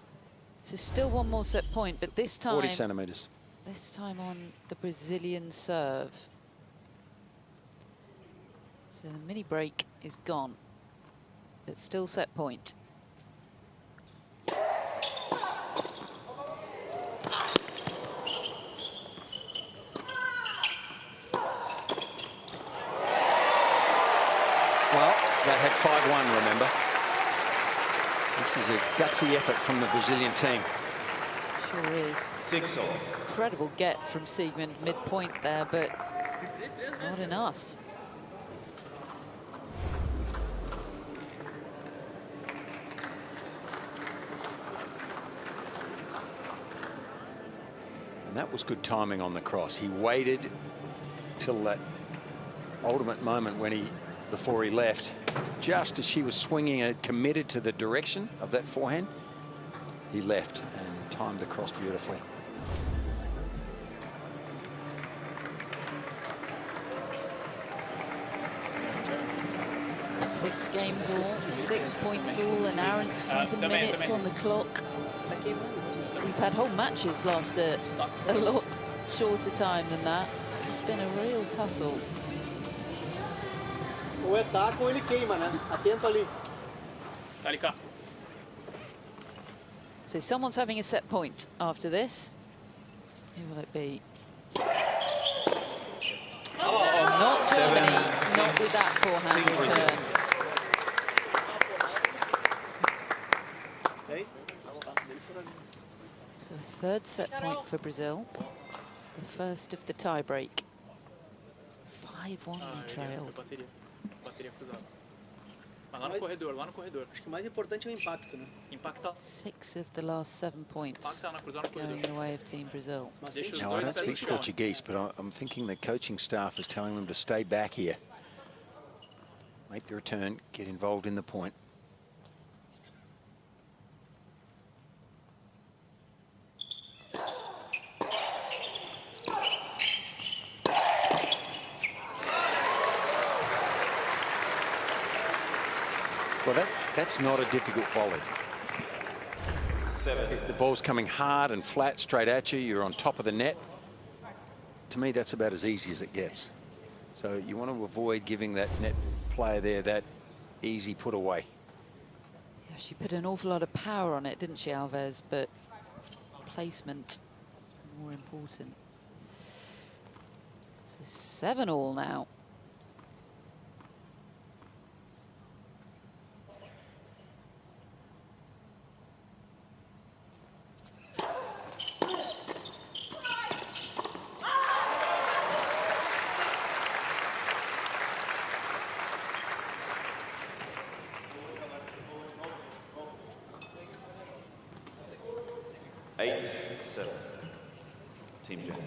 This is still one more set point, but this time... 40 centimetres. This time on the Brazilian serve. So the mini break is gone, but still set point. Well, that had 5-1, remember. This is a gutsy effort from the Brazilian team. Sure is. 6-all. Incredible get from Siegemund midpoint there, but not enough. And that was good timing on the cross. He waited till that ultimate moment when before he left, just as she was swinging and committed to the direction of that forehand, he left and timed the cross beautifully. 6 games all, 6 points all, an hour and 7 minutes on the clock. We've had whole matches last a lot shorter time than that. This has been a real tussle. Ou é taco ou ele queima, né? Atento ali. So someone's having a set point after this. Who will it be? Not Germany, not with that forehand return. So a third set point for Brazil. The first of the tie-break. 5-1 they trailed. Lá no corredor, lá no corredor. Acho que o mais importante é o impacto, né? Impactar. 6 of the last 7 points going the way of Team Brazil. Now, I don't speak Portuguese, but I'm thinking the coaching staff is telling them to stay back here. Make the return, get involved in the point. Well, that's not a difficult volley. 7. The ball's coming hard and flat straight at you. You're on top of the net. To me, that's about as easy as it gets. So you want to avoid giving that net player there that easy put away. Yeah, she put an awful lot of power on it, didn't she, Alves? But placement more important. So 7-all now. Team Germany.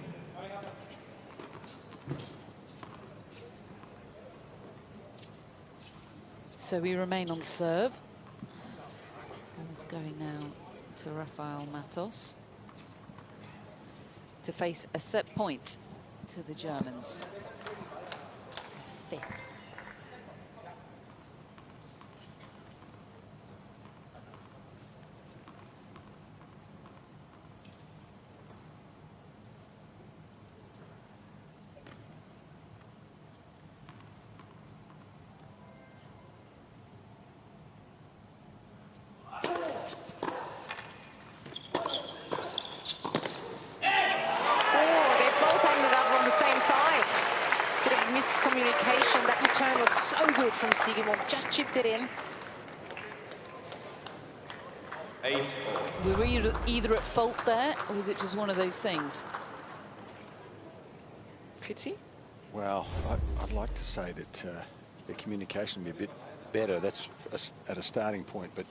So we remain on serve. Ball's going now to Rafael Matos to face a set point to the Germans. 5th. Miscommunication. That return was so good from Siegemund. Just chipped it in. 8-all. Were we either at fault there, or was it just one of those things? Fitzy? Well, I'd like to say that the communication would be a bit better. That's at a starting point, but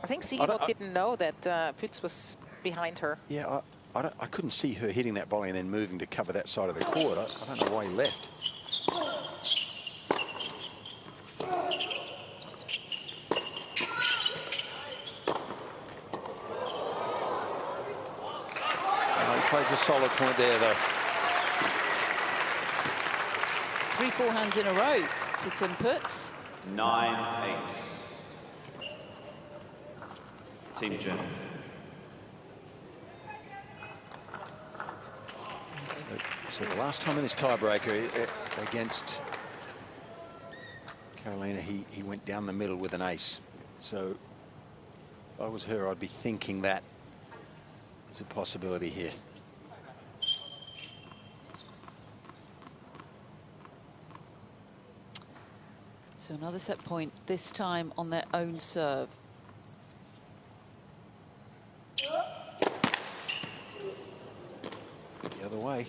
I think Siegemund didn't know that Puetz was behind her. Yeah, I couldn't see her hitting that volley and then moving to cover that side of the court. I don't know why he left. He plays a solid point there, though. 3 forehands in a row for Tim Puetz. 9-8. Team Germany. So the last time in this tiebreaker against Carolina, he went down the middle with an ace. So if I was her, I'd be thinking that is a possibility here. So another set point, this time on their own serve. The other way.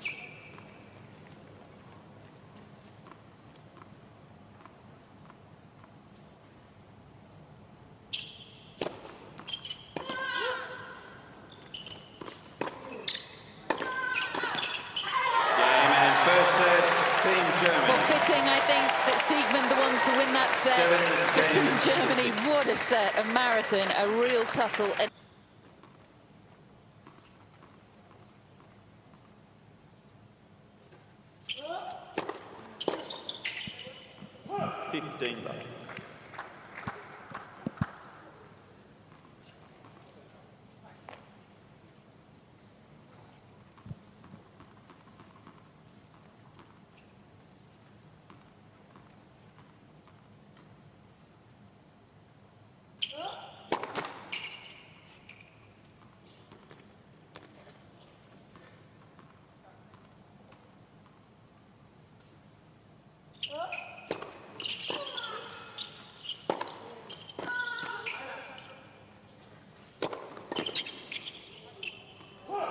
Siegemund the one to win that set for Team Germany. What a set, a marathon, a real tussle. And 15.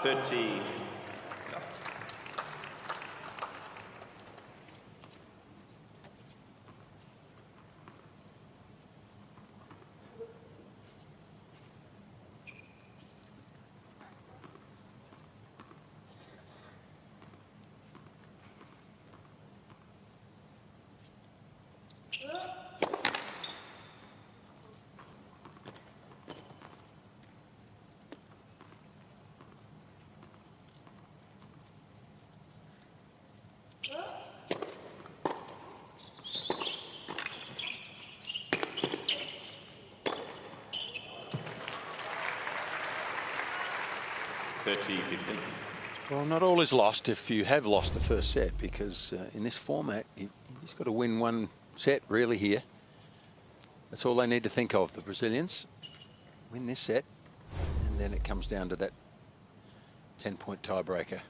30. 30-15. Well, not all is lost if you have lost the first set, because in this format, you've just got to win one set really here. That's all they need to think of, the Brazilians. Win this set, and then it comes down to that 10-point tiebreaker.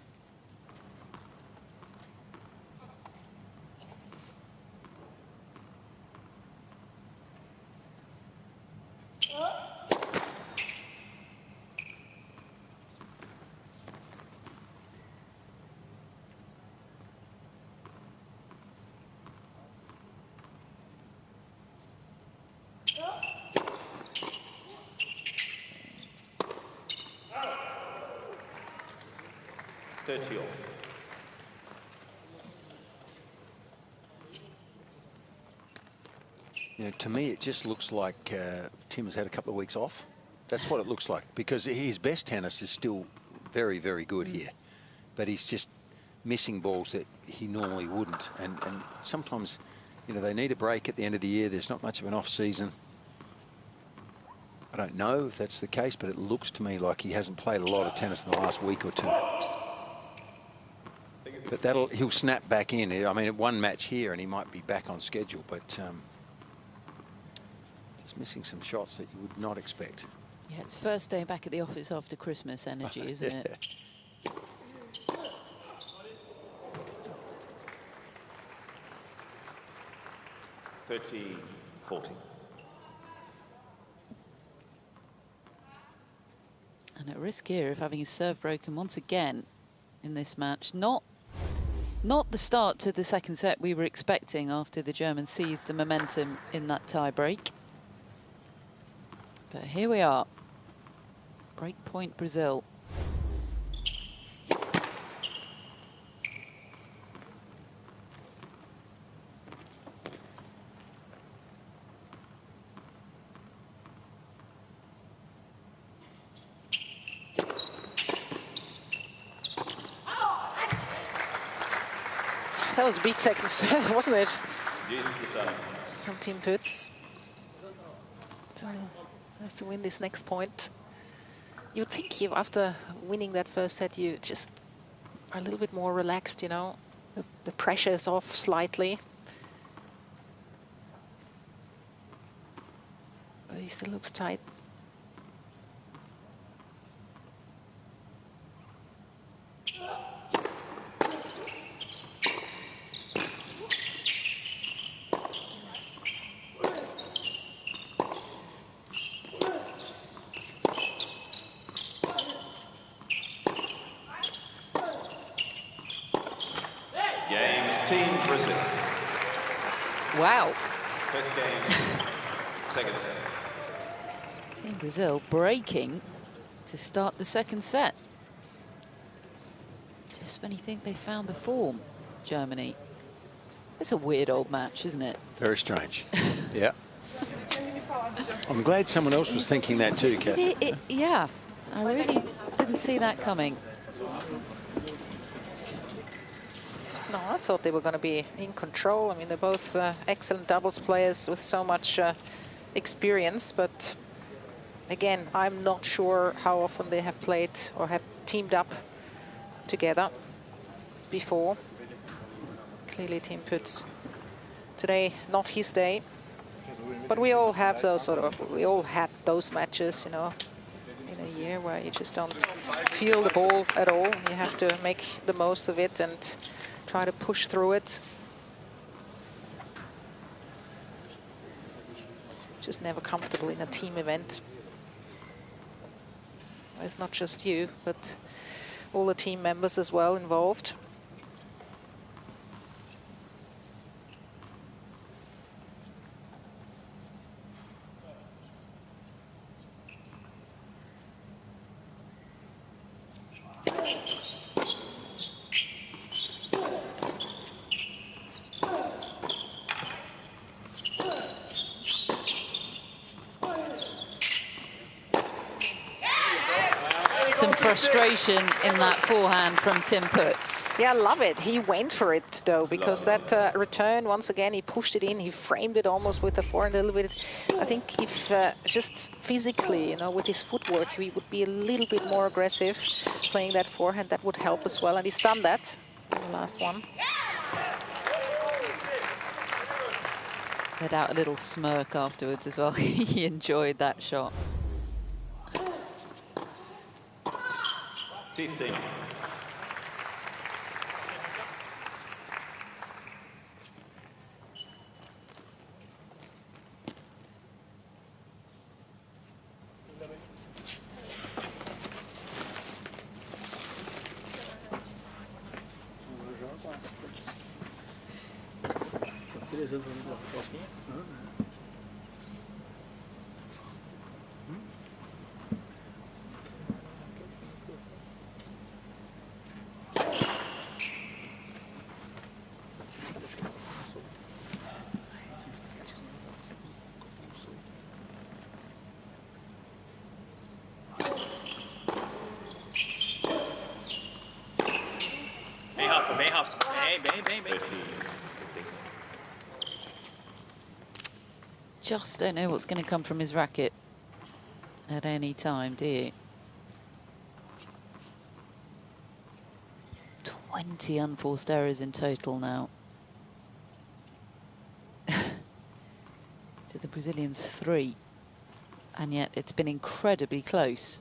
You know, to me, it just looks like Tim has had a couple of weeks off. That's what it looks like, because his best tennis is still very, very good here. But he's just missing balls that he normally wouldn't. And sometimes, you know, they need a break at the end of the year. There's not much of an off season. I don't know if that's the case, but it looks to me like he hasn't played a lot of tennis in the last week or two. But he'll snap back in. I mean, one match here and he might be back on schedule, but just missing some shots that you would not expect. Yeah, it's first day back at the office after Christmas energy, isn't it? 30-40. And at risk here of having his serve broken once again in this match. Not the start to the second set we were expecting after the Germans seized the momentum in that tie break. But here we are. Break point Brazil. That was a big second serve, wasn't it? From Team Puetz. Has to win this next point. You'd think after winning that first set, you just are a little bit more relaxed, you know. The pressure is off slightly. But he still looks tight. Wow. First game, second set. Team Brazil breaking to start the second set. Just when you think they found the form, Germany. It's a weird old match, isn't it? Very strange. Yeah. I'm glad someone else was thinking that too, Kath. Yeah, I really didn't see that coming. No, I thought they were going to be in control. I mean, they're both excellent doubles players with so much experience. But again, I'm not sure how often they have played or have teamed up together before. Clearly, Team Puetz today, not his day. But we all have those we all had those matches, you know, in a year where you just don't feel the ball at all. You have to make the most of it and try to push through it. Just never comfortable in a team event. It's not just you, but all the team members as well involved. Some frustration in that forehand from Tim Puetz. Yeah, I love it. He went for it, though, because that return, once again, he pushed it in. He framed it almost with the forehand a little bit. I think if just physically, you know, with his footwork, he would be a little bit more aggressive playing that forehand. That would help as well. And he's done that in the last one. Let out a little smirk afterwards as well. He enjoyed that shot. 15. Just don't know what's going to come from his racket at any time, do you? 20 unforced errors in total now. To the Brazilians 3. And yet it's been incredibly close.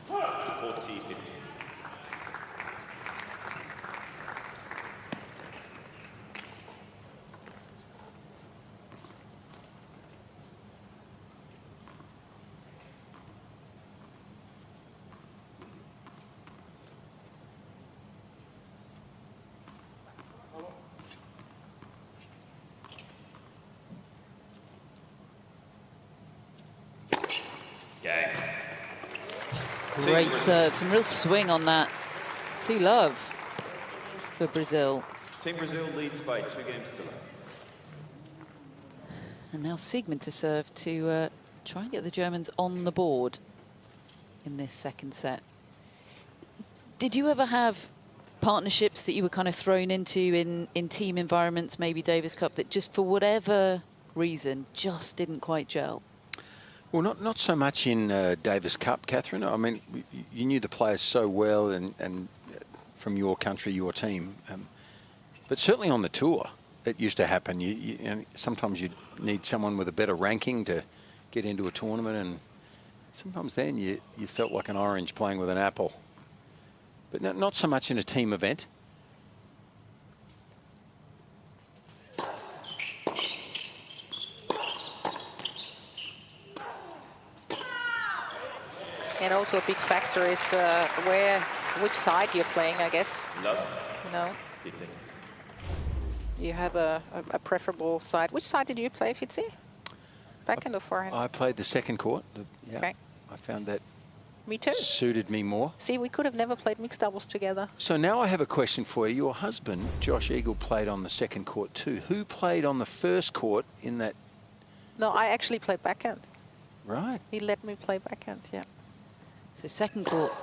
40-50. Great serve, some real swing on that. 2-love for Brazil. Team Brazil leads by 2 games to 0. And now Siegemund to serve to try and get the Germans on the board in this second set. Did you ever have partnerships that you were kind of thrown into in team environments, maybe Davis Cup, that just for whatever reason just didn't quite gel? Well, not so much in Davis Cup, Catherine. I mean, you knew the players so well and from your country, your team. But certainly on the tour, it used to happen. You know, sometimes you need someone with a better ranking to get into a tournament, and sometimes then you felt like an orange playing with an apple. But not so much in a team event. And also a big factor is which side you're playing, I guess. No. You know, you have a preferable side. Which side did you play, Fitzy? Backhand or forehand? I played the second court. Yeah, okay. I found that me too. Suited me more. See, we could have never played mixed doubles together. So now I have a question for you. Your husband, Josh Eagle, played on the second court too. Who played on the first court in that? No, I actually played backhand. Right. He let me play backhand, yeah. So second court.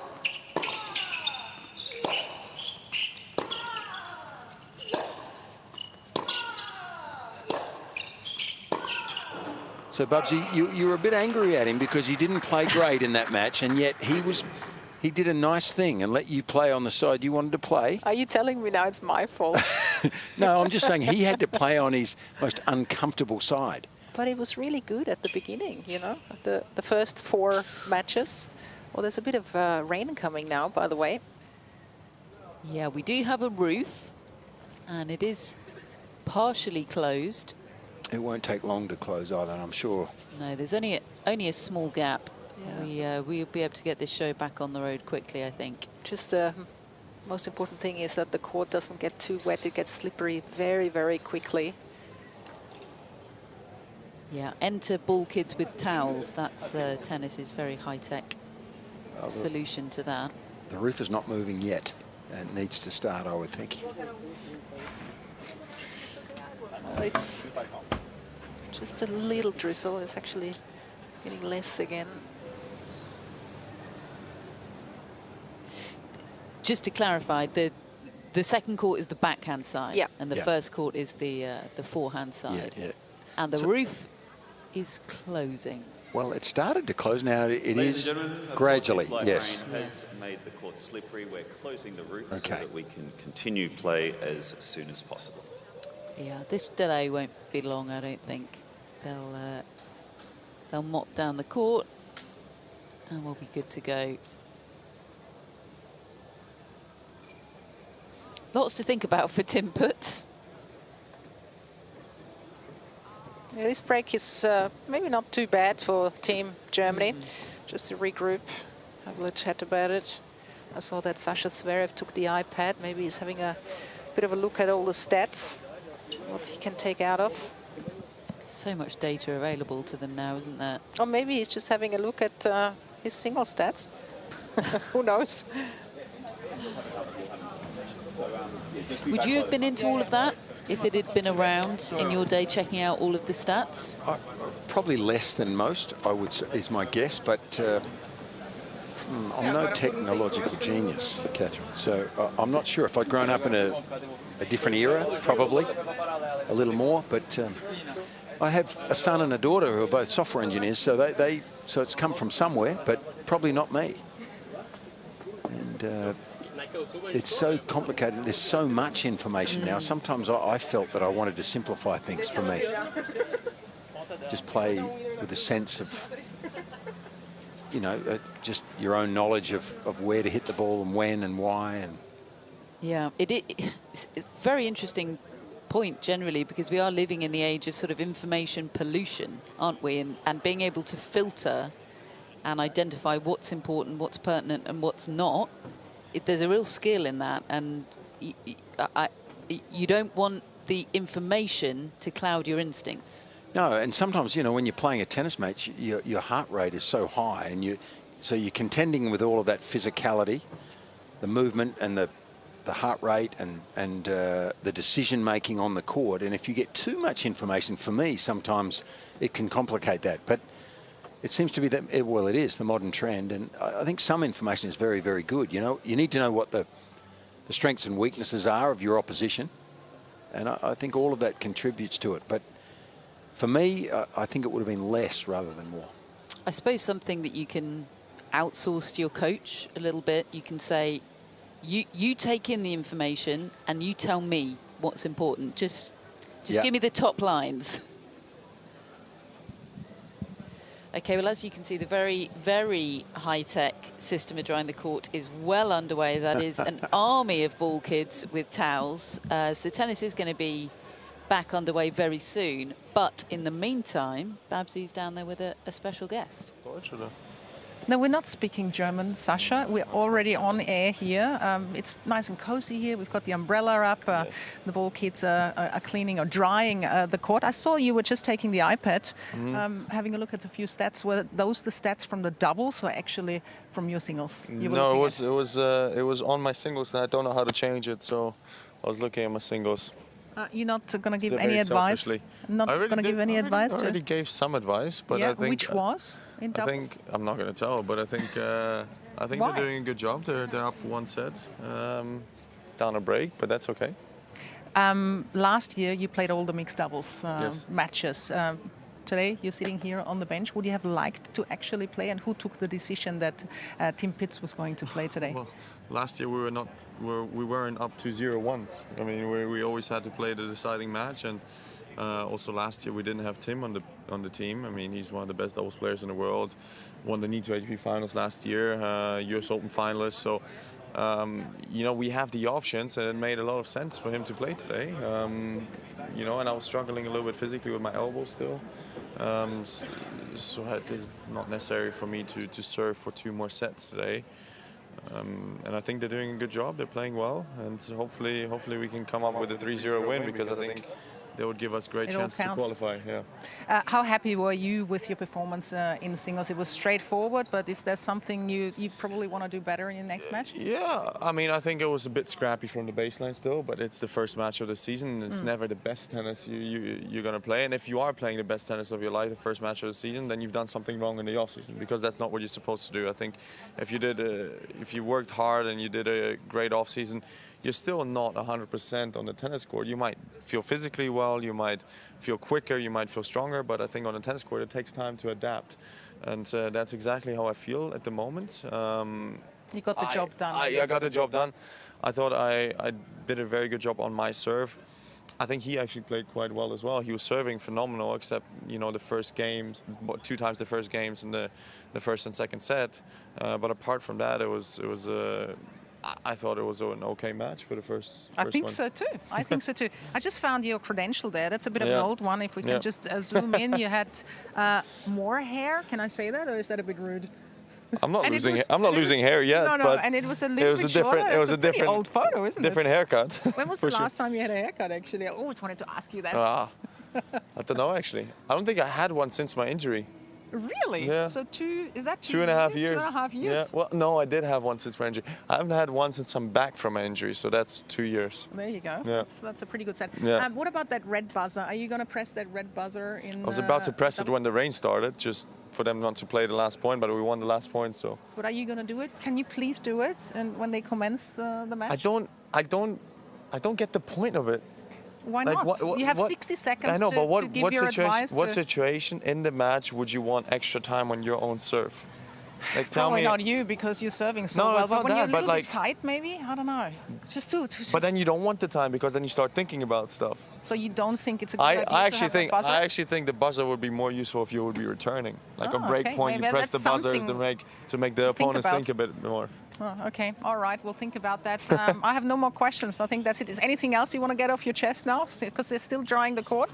So, Bubsy, you were a bit angry at him because he didn't play great in that match, and yet he did a nice thing and let you play on the side you wanted to play. Are you telling me now it's my fault? No, I'm just saying he had to play on his most uncomfortable side. But it was really good at the beginning, you know, the first 4 matches. Well, there's a bit of rain coming now, by the way. Yeah, we do have a roof, and it is partially closed. It won't take long to close either, I'm sure. No, there's only a small gap We'll be able to get this show back on the road quickly, I think. Just the most important thing is that the court doesn't get too wet. It gets slippery very, very quickly. Yeah, enter ball kids with towels. That's tennis's very high-tech solution to that. The roof is not moving yet, and it needs to start, I would think. Well, it's just a little drizzle. It's actually getting less again. Just to clarify, the second court is the backhand side, and the first court is the forehand side. And the roof is closing. Well, it started to close now. It is gradually, yes. Has made the court slippery. We're closing the roof so that we can continue play as soon as possible. Yeah, this delay won't be long, I don't think. They'll mop down the court, and we'll be good to go. Lots to think about for Tim Puetz. Yeah, this break is maybe not too bad for Team Germany. Just to regroup, have a little chat about it. I saw that Sasha Zverev took the iPad. Maybe he's having a bit of a look at all the stats, what he can take out of. So much data available to them now, isn't there? Or maybe he's just having a look at his single stats. Who knows? Would you have been into all of that if it had been around in your day, checking out all of the stats? Probably less than most, I would say, is my guess, but I'm no technological genius, Catherine, so I'm not sure. If I'd grown up in a different era, probably a little more, but I have a son and a daughter who are both software engineers, so so it's come from somewhere, but probably not me. And it's so complicated. There's so much information now. Sometimes I felt that I wanted to simplify things for me. Just play with a sense of, you know, just your own knowledge of where to hit the ball and when and why. And yeah, it's a very interesting point generally, because we are living in the age of sort of information pollution, aren't we? And being able to filter and identify what's important, what's pertinent and what's not. There's a real skill in that, and you don't want the information to cloud your instincts. No, and sometimes, you know, when you're playing a tennis match, your heart rate is so high, and so you're contending with all of that physicality, the movement and the heart rate and the decision making on the court. And if you get too much information, for me, sometimes it can complicate that. But it seems to be that, well, it is the modern trend, and I think some information is very, very good. You know, you need to know what the strengths and weaknesses are of your opposition, and I think all of that contributes to it. But for me, I think it would have been less rather than more. I suppose something that you can outsource to your coach a little bit. You can say, you take in the information and you tell me what's important. Just give me the top lines. Okay, well, as you can see, the very, very high-tech system of drying the court is well underway. That is an army of ball kids with towels. So tennis is going to be back underway very soon. But in the meantime, Babsy's down there with a special guest. No, we're not speaking German, Sasha. We're already on air here. It's nice and cozy here. We've got the umbrella up. The ball kids are cleaning or drying the court. I saw you were just taking the iPad, having a look at a few stats. Were those the stats from the doubles or actually from your singles? No, it was on my singles, and I don't know how to change it, so I was looking at my singles. You're not going to give any advice? Not going to give any advice? I already gave some advice, but I think... Which was? In doubles? I think, I'm not going to tell, but I think they're doing a good job. They're up 1 set, down a break, but that's okay. Last year you played all the mixed doubles matches. Today you're sitting here on the bench. Would you have liked to actually play, and who took the decision that Tim Puetz was going to play today? Well, last year we weren't up to 0-1s. I mean, we always had to play the deciding match, and also last year we didn't have Tim on the team. I mean, he's one of the best doubles players in the world. Won the NITO ATP finals last year, US Open finalist. So you know, we have the options, and it made a lot of sense for him to play today. You know, and I was struggling a little bit physically with my elbow still. So it's not necessary for me to serve for 2 more sets today. And I think they're doing a good job. They're playing well, and hopefully we can come up with a 3-0 win, because I think that would give us great chance to qualify. Yeah. How happy were you with your performance in singles? It was straightforward, but is there something you probably want to do better in your next match? Yeah, I mean, I think it was a bit scrappy from the baseline still, but it's the first match of the season. It's never the best tennis you're going to play. And if you are playing the best tennis of your life, the first match of the season, then you've done something wrong in the off-season, because that's not what you're supposed to do. I think if you worked hard and you did a great off-season, you're still not 100% on the tennis court. You might feel physically well, you might feel quicker, you might feel stronger, but I think on the tennis court it takes time to adapt. And that's exactly how I feel at the moment. You got the job done. I got the job done. I thought I did a very good job on my serve. I think he actually played quite well as well. He was serving phenomenal, except, you know, the first games, 2 times the first games in the first and second set. But apart from that, I thought it was an okay match for the first I think one. so too. I think so too. I just found your credential there. That's a bit of an old one. If we can just zoom in, you had more hair. Can I say that, or is that a bit rude? I'm not losing. I'm not losing hair yet. No, but and it was a little bit different. shorter. It was a different old photo, isn't it? Different haircut. When was the last time you had a haircut? Actually, I always wanted to ask you that. I don't know actually. I don't think I had one since my injury. Really? Yeah. So is that 2.5 years? 2.5 years. Yeah. Well, no, I did have one since my injury. I haven't had one since I'm back from my injury, so that's 2 years. There you go. Yeah. That's a pretty good set. Yeah. What about that red buzzer? Are you going to press that red buzzer in? I was about to press it when the rain started, just for them not to play the last point, but we won the last point, so. But are you going to do it? Can you please do it? And when they commence the match? I don't get the point of it. Why not? You have 60 seconds to give your advice. What situation in the match would you want extra time on your own serve? Like, tell me. Not you, because you're serving so well. But when you're a little bit tight, maybe? I don't know. Just do it. But then you don't want the time, because then you start thinking about stuff. So you don't think it's a good idea to have a buzzer? I actually think the buzzer would be more useful if you would be returning. Like on break point, maybe you press the buzzer to make the opponents think a bit more. Oh, okay, all right, we'll think about that. I have no more questions. I think that's it. Is anything else you want to get off your chest now? Because they're still drying the court.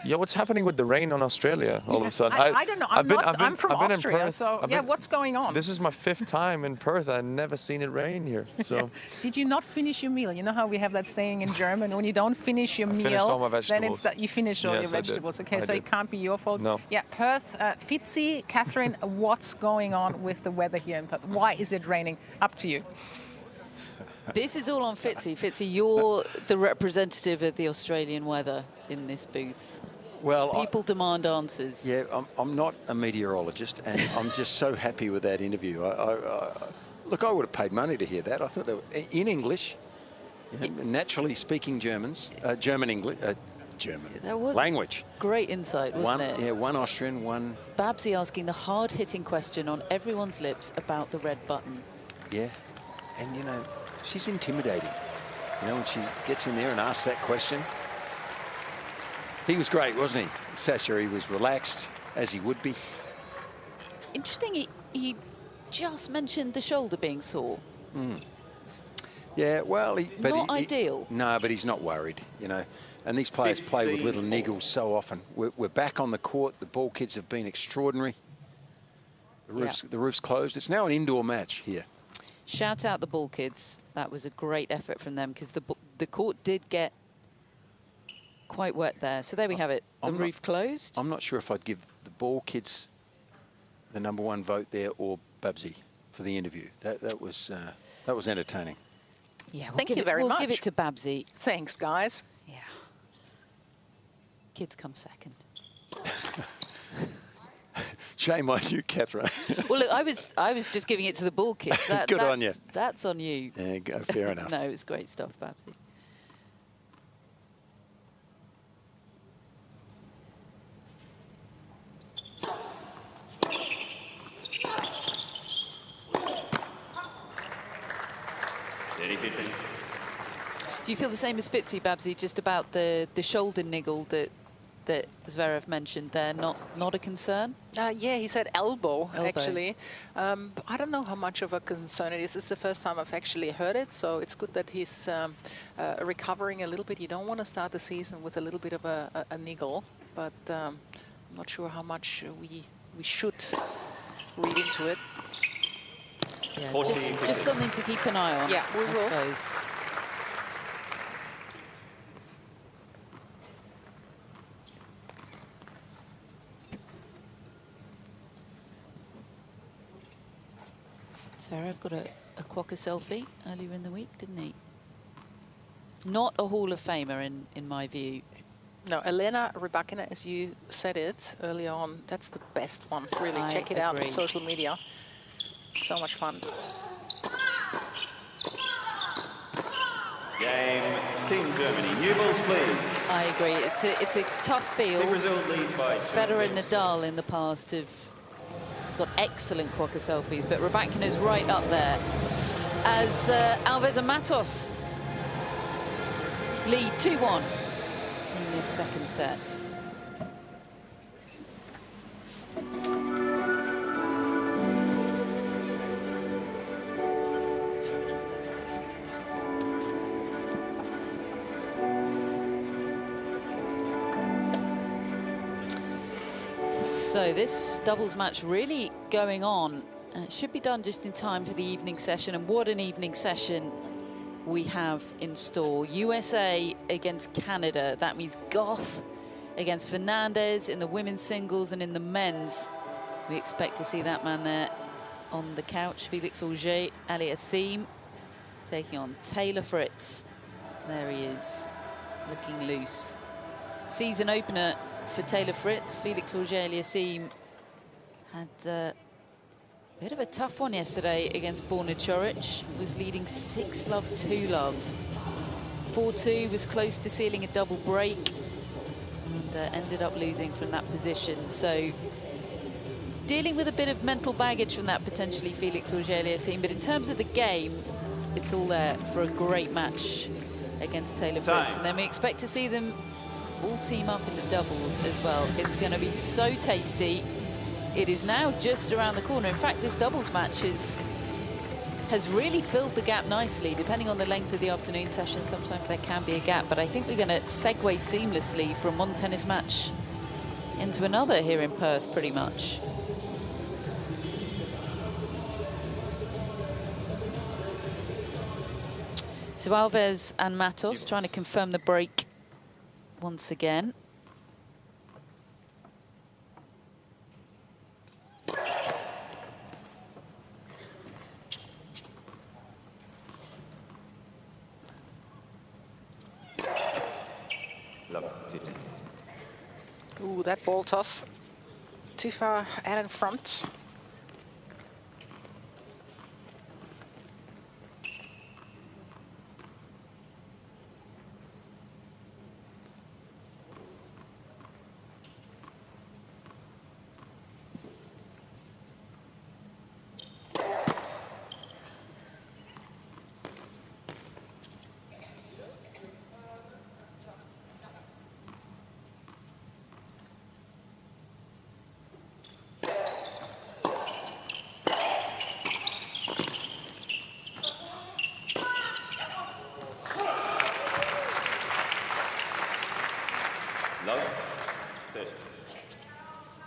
Yeah, what's happening with the rain on Australia all of a sudden? I don't know. I'm from Austria, so yeah, what's going on? This is my 5th time in Perth. I've never seen it rain here. So. Did you not finish your meal? You know how we have that saying in German, when you don't finish your meal, all my vegetables. Then it's that you finished all your vegetables. Okay, so it can't be your fault. No. Yeah, Perth, Fitzy, Catherine, what's going on with the weather here in Perth? Why is it raining? Up to you. This is all on Fitzy. Fitzy, you're the representative of the Australian weather in this booth. Well, people demand answers. Yeah, I'm not a meteorologist, and I'm just so happy with that interview. Look, I would have paid money to hear that. I thought they were in English, naturally speaking German language. Great insight, wasn't it? Yeah, one Austrian, one. Babsy asking the hard-hitting question on everyone's lips about the red button. Yeah, and you know, she's intimidating. You know, when she gets in there and asks that question. He was great, wasn't he? Sasha, he was relaxed, as he would be. Interesting, he just mentioned the shoulder being sore. Yeah, well, not ideal. No, but he's not worried, you know. And these players play with little niggles so often. We're back on the court. The ball kids have been extraordinary. The roof's closed. It's now an indoor match here. Shout out the ball kids. That was a great effort from them, because the court did get quite wet there. So there we have it. The roof closed. I'm not sure if I'd give the ball kids the #1 vote there or Babsy for the interview. That was entertaining. Yeah, thank you very much. We'll give it to Babsy. Thanks, guys. Yeah. Kids come second. Shame on you, Catherine. Well, look, I was just giving it to the ball kids. Good on you. That's on you. Yeah, fair enough. No, it was great stuff, Babsy. Do you feel the same as Fitzy, Babsy, just about the shoulder niggle that that Zverev mentioned there not a concern? Yeah, he said elbow. Actually. I don't know how much of a concern it is. It's the first time I've actually heard it, so it's good that he's recovering a little bit. You don't want to start the season with a little bit of a niggle, but I'm not sure how much we should read into it. Yeah, just something to keep an eye on. Yeah, we will. Suppose. Zverev got a quokka selfie earlier in the week, didn't he? Not a Hall of Famer in my view. No, Elena Rybakina, as you said it earlier on, that's the best one. Really, check it out on social media. So much fun. Game, Team Germany. New balls, please. I agree. It's a tough field. Team Brazil lead by Federer and Nadal in the past have got excellent quokka selfies, but Rybakina's right up there. As Alves and Matos lead 2-1 in this second set. So this doubles match really going on. Should be done just in time for the evening session, and what an evening session we have in store. USA against Canada. That means Goff against Fernandez in the women's singles, and in the men's, we expect to see that man there on the couch, Felix Auger Aliassime, taking on Taylor Fritz. There he is, looking loose. Season opener for Taylor Fritz. Felix Auger Aliassime had a bit of a tough one yesterday against Borna Coric. Was leading 6-love, 2-love. 4-2, was close to sealing a double break, and ended up losing from that position. So dealing with a bit of mental baggage from that, potentially, Felix Auger Aliassime. But in terms of the game, it's all there for a great match against Taylor Fritz. And then we expect to see them all team up in the doubles as well. It's going to be so tasty. It is now just around the corner. In fact, this doubles match has really filled the gap nicely. Depending on the length of the afternoon session, sometimes there can be a gap, but I think we're going to segue seamlessly from one tennis match into another here in Perth, pretty much. So Alves and Matos trying to confirm the break once again. Ooh, that ball toss. Too far out in front.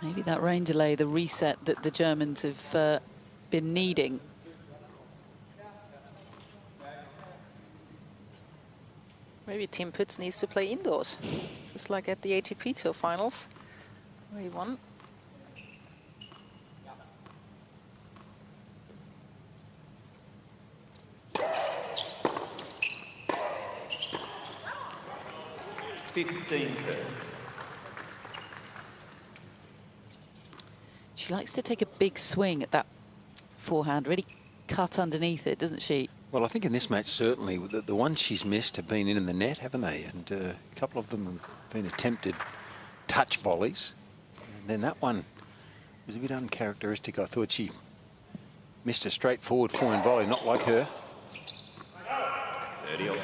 Maybe that rain delay, the reset that the Germans have been needing. Maybe Team Puetz needs to play indoors, just like at the ATP Tour finals, where he won. She likes to take a big swing at that forehand, really cut underneath it, doesn't she? Well, I think in this match, certainly, the ones she's missed have been in the net, haven't they? And a couple of them have been attempted touch volleys. And then that one was a bit uncharacteristic. I thought she missed a straightforward forehand volley, not like her. 30 all.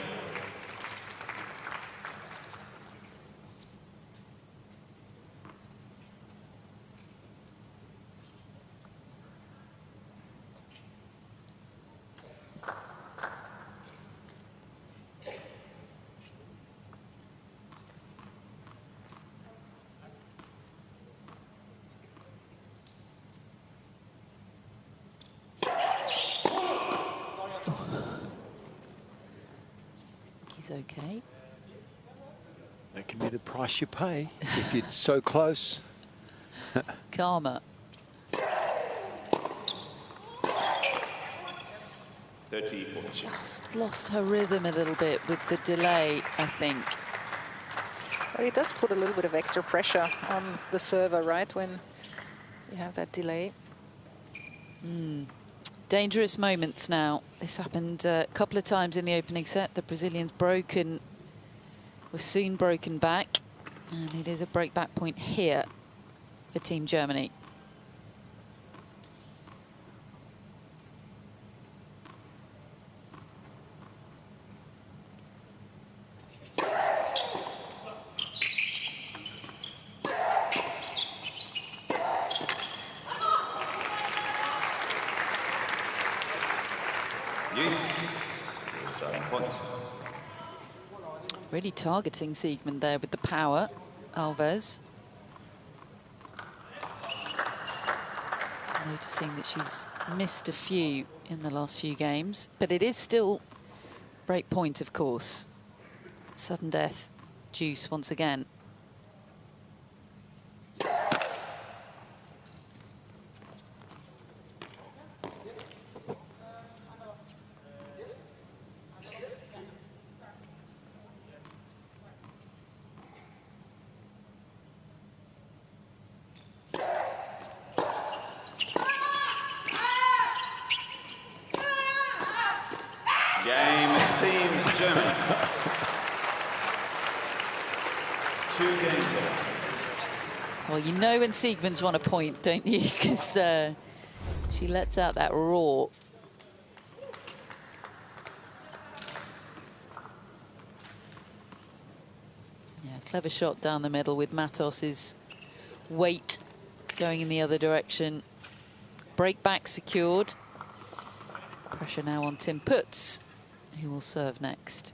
okay. That can be the price you pay if you're so close. Karma. 30-40. Just lost her rhythm a little bit with the delay, I think. Well, it does put a little bit of extra pressure on the server, right, when you have that delay. Dangerous moments now. This happened a couple of times in the opening set. The Brazilians were soon broken back, and it is a break-back point here for Team Germany. Really targeting Siegemund there with the power, Alves. Noticing that she's missed a few in the last few games, but it is still break point, of course. Sudden death juice once again. Game, Team Germany. 2 games all. Well, you know when Siegemund's won a point, don't you? Because she lets out that roar. Yeah, clever shot down the middle with Matos's weight going in the other direction. Break back secured. Pressure now on Tim Puetz, who will serve next.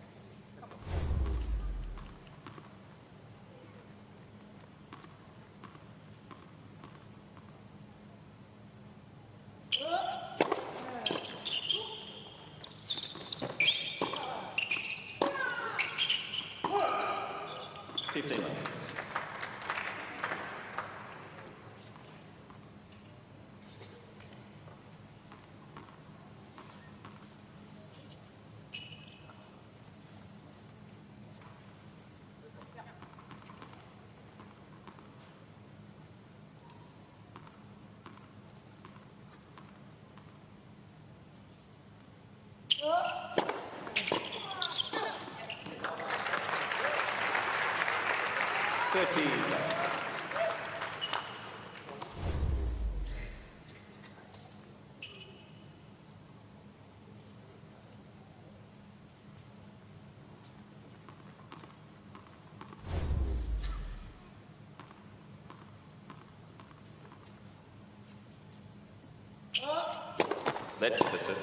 Let's visit.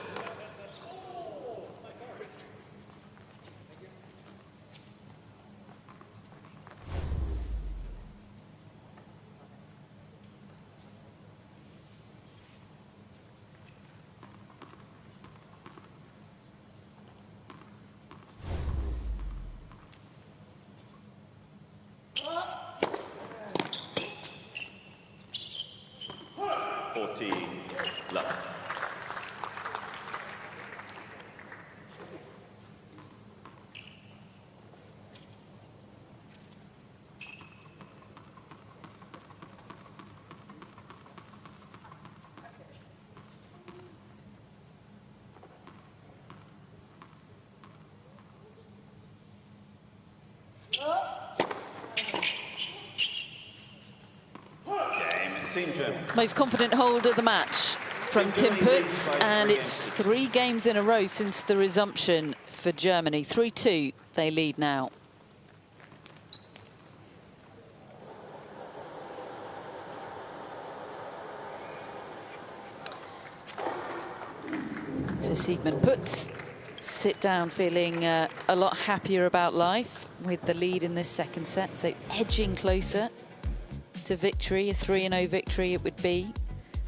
Left. Team Germany. Most confident hold of the match from Tim Puetz, and it's 3 games in a row since the resumption for Germany. 3-2, they lead now. So Siegemund Puetz sit down feeling a lot happier about life with the lead in this second set, so edging closer to victory, a 3-0 victory it would be.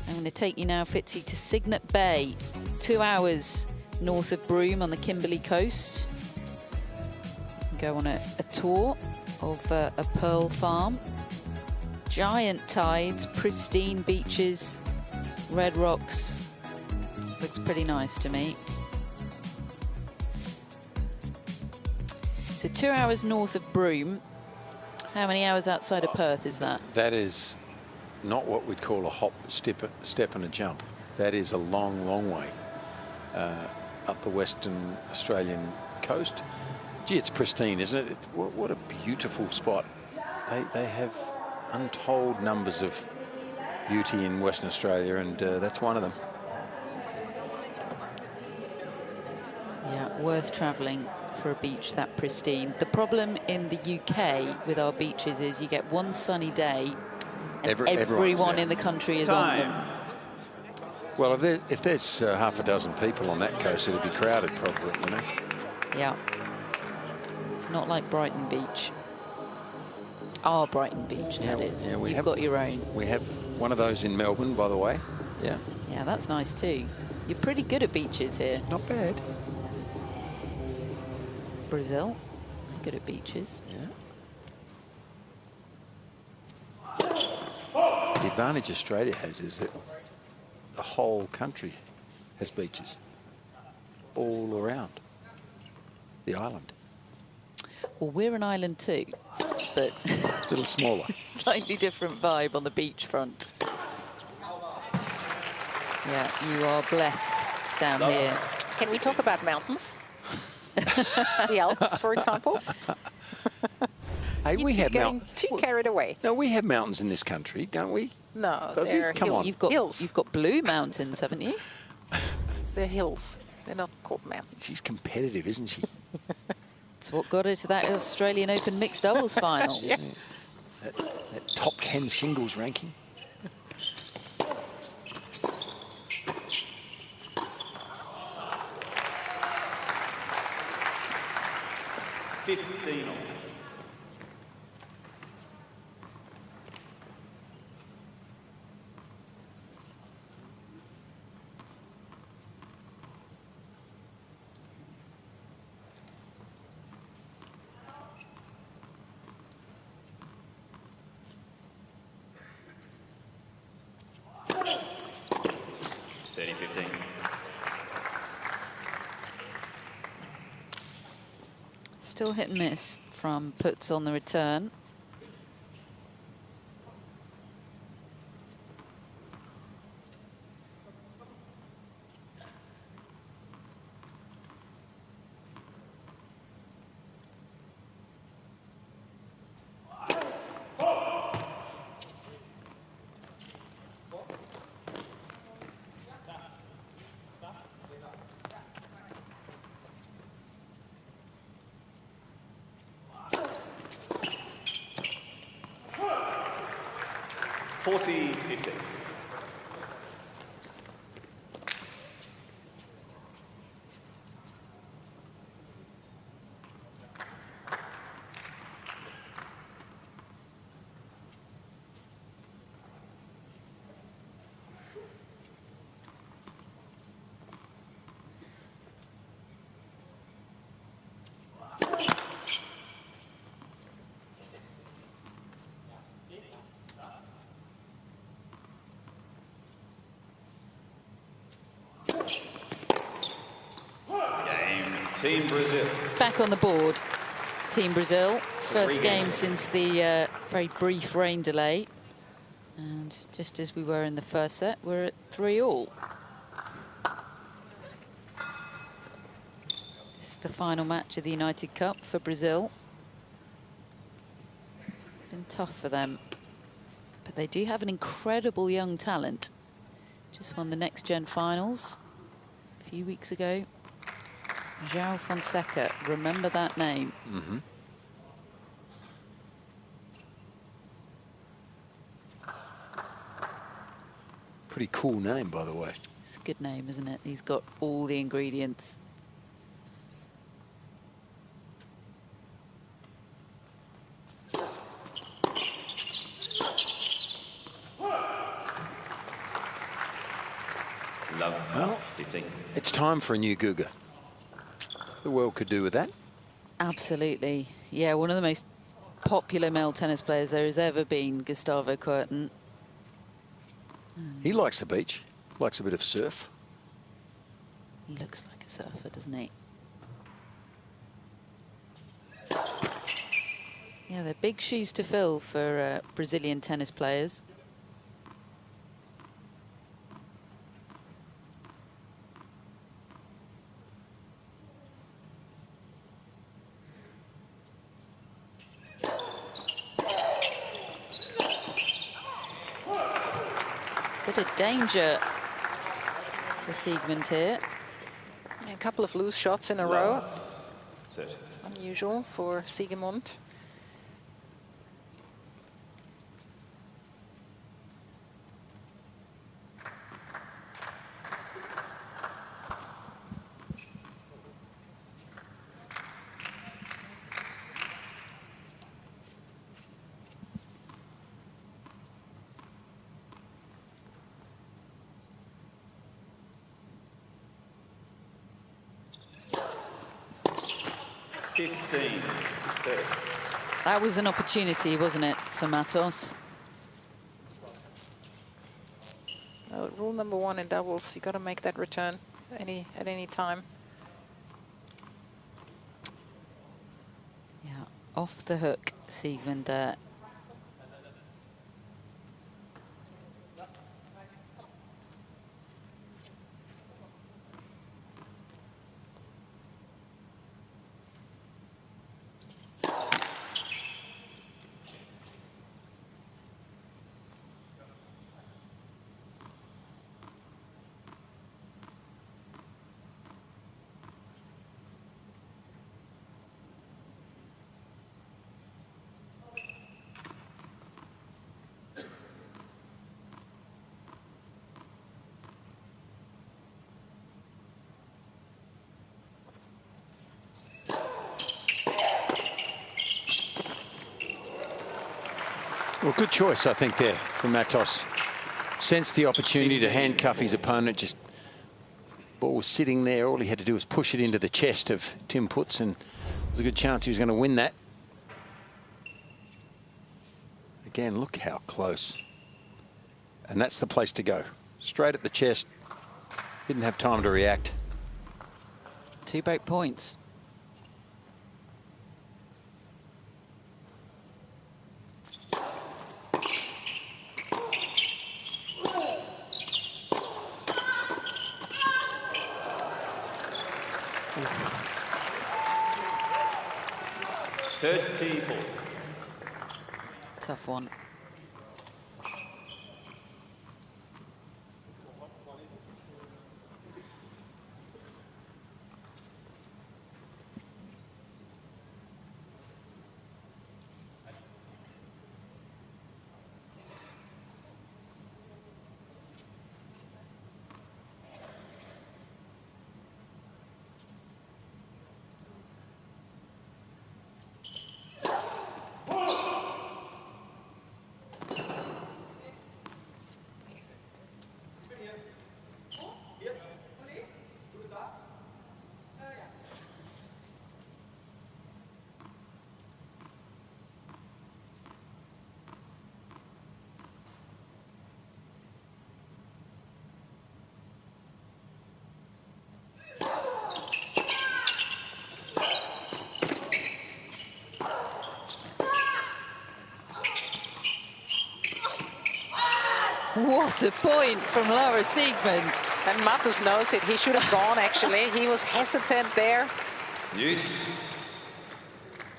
I'm going to take you now, Fitzy, to Cygnet Bay, 2 hours north of Broome on the Kimberley coast. go on a tour of a pearl farm. Giant tides, pristine beaches, red rocks. Looks pretty nice to me. So 2 hours north of Broome. How many hours outside of Perth is that? That is not what we'd call a hop, step and a jump. That is a long, long way up the Western Australian coast. Gee, it's pristine, isn't it? What a beautiful spot. They have untold numbers of beauty in Western Australia, and that's one of them. Yeah, worth travelling for a beach that pristine. The problem in the UK with our beaches is you get one sunny day and everyone in the country is on them. Well, if there's half a dozen people on that coast, it'll be crowded probably, you know. Yeah. Not like Brighton Beach. Our Brighton Beach, that is. Yeah, You've got your own. We have one of those in Melbourne, by the way. Yeah. Yeah, that's nice too. You're pretty good at beaches here. Not bad. Brazil, good at beaches. Yeah. The advantage Australia has is that the whole country has beaches all around the island. Well, we're an island too, but it's a little smaller. Slightly different vibe on the beachfront. Yeah, you are blessed down here. Can we talk about mountains? The Alps, for example. Hey, we have mountains. Too carried away. No, we have mountains in this country, don't we? No, they're hills. You've got blue mountains, haven't you? They're hills. They're not called mountains. She's competitive, isn't she? It's what got her to that Australian Open mixed doubles final. Yeah. That top 10 singles ranking. Still hit and miss from Puetz on the return. Team Brazil. Back on the board, Team Brazil. First game since the very brief rain delay. And just as we were in the first set, we're at 3-all. This is the final match of the United Cup for Brazil. Been tough for them. But they do have an incredible young talent. Just won the Next Gen finals a few weeks ago. João Fonseca, remember that name. Mm-hmm. Pretty cool name, by the way. It's a good name, isn't it? He's got all the ingredients. Well, it's time for a new Guga. The world could do with that. Absolutely. Yeah, one of the most popular male tennis players there has ever been, Gustavo Kuerten. He likes the beach, likes a bit of surf. He looks like a surfer, doesn't he? Yeah, they're big shoes to fill for Brazilian tennis players. Bit of danger for Siegemund here. A couple of loose shots in a row. Unusual for Siegemund. That was an opportunity, wasn't it, for Matos? Rule number 1 in doubles, you got to make that return at any time. Yeah, off the hook, Siegemund there. Well, good choice, I think, there from Matos. Sensed the opportunity to handcuff his opponent. Just ball was sitting there. All he had to do was push it into the chest of Tim Puetz, and there's a good chance he was going to win that. Again, look how close. And that's the place to go. Straight at the chest. Didn't have time to react. 2 break points. Tough one. What a point from Laura Siegemund. And Matos knows it. He should have gone, actually. He was hesitant there. Yes.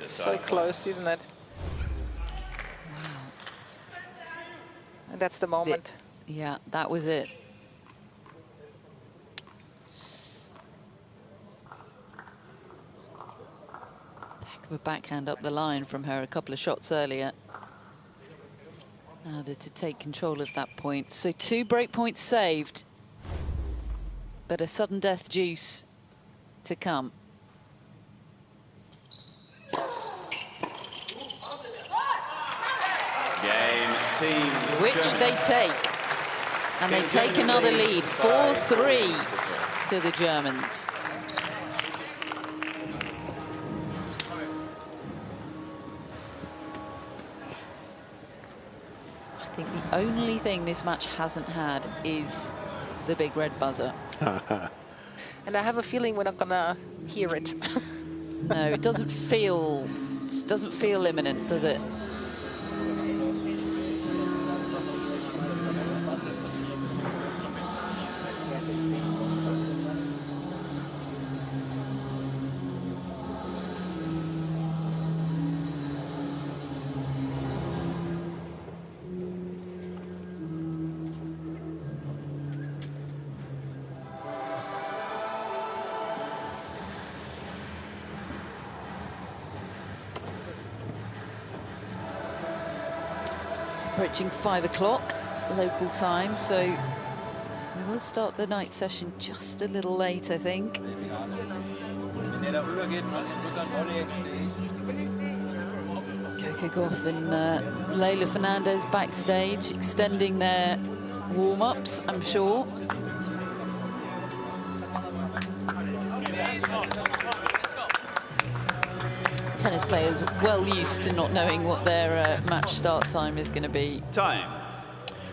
So close, isn't it? Wow. And that's the moment. Yeah, that was it. Heck of a backhand up the line from her a couple of shots earlier. Harder to take control of that point. So 2 break points saved, but a sudden death juice to come. Game team. Which they take. And they take another lead, 4-3 to the Germans. only thing this match hasn't had is the big red buzzer. And I have a feeling we're not gonna hear it. No, it doesn't feel imminent, does it? Approaching 5 o'clock local time, so we will start the night session just a little late, I think. Coco Gauff and Leila Fernandez backstage, extending their warm-ups, I'm sure. Tennis players well used to not knowing what their match start time is going to be. Time.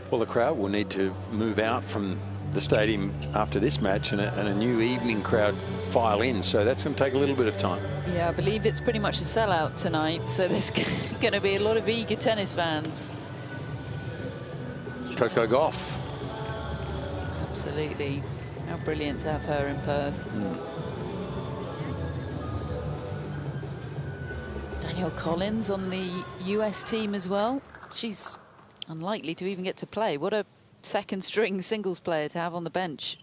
Well, the crowd will need to move out from the stadium after this match and a new evening crowd file in, so that's going to take a little bit of time. Yeah, I believe it's pretty much a sellout tonight, so there's going to be a lot of eager tennis fans. Coco Gauff. Absolutely. How brilliant to have her in Perth. Danielle Collins on the US team as well. She's unlikely to even get to play. What a second string singles player to have on the bench.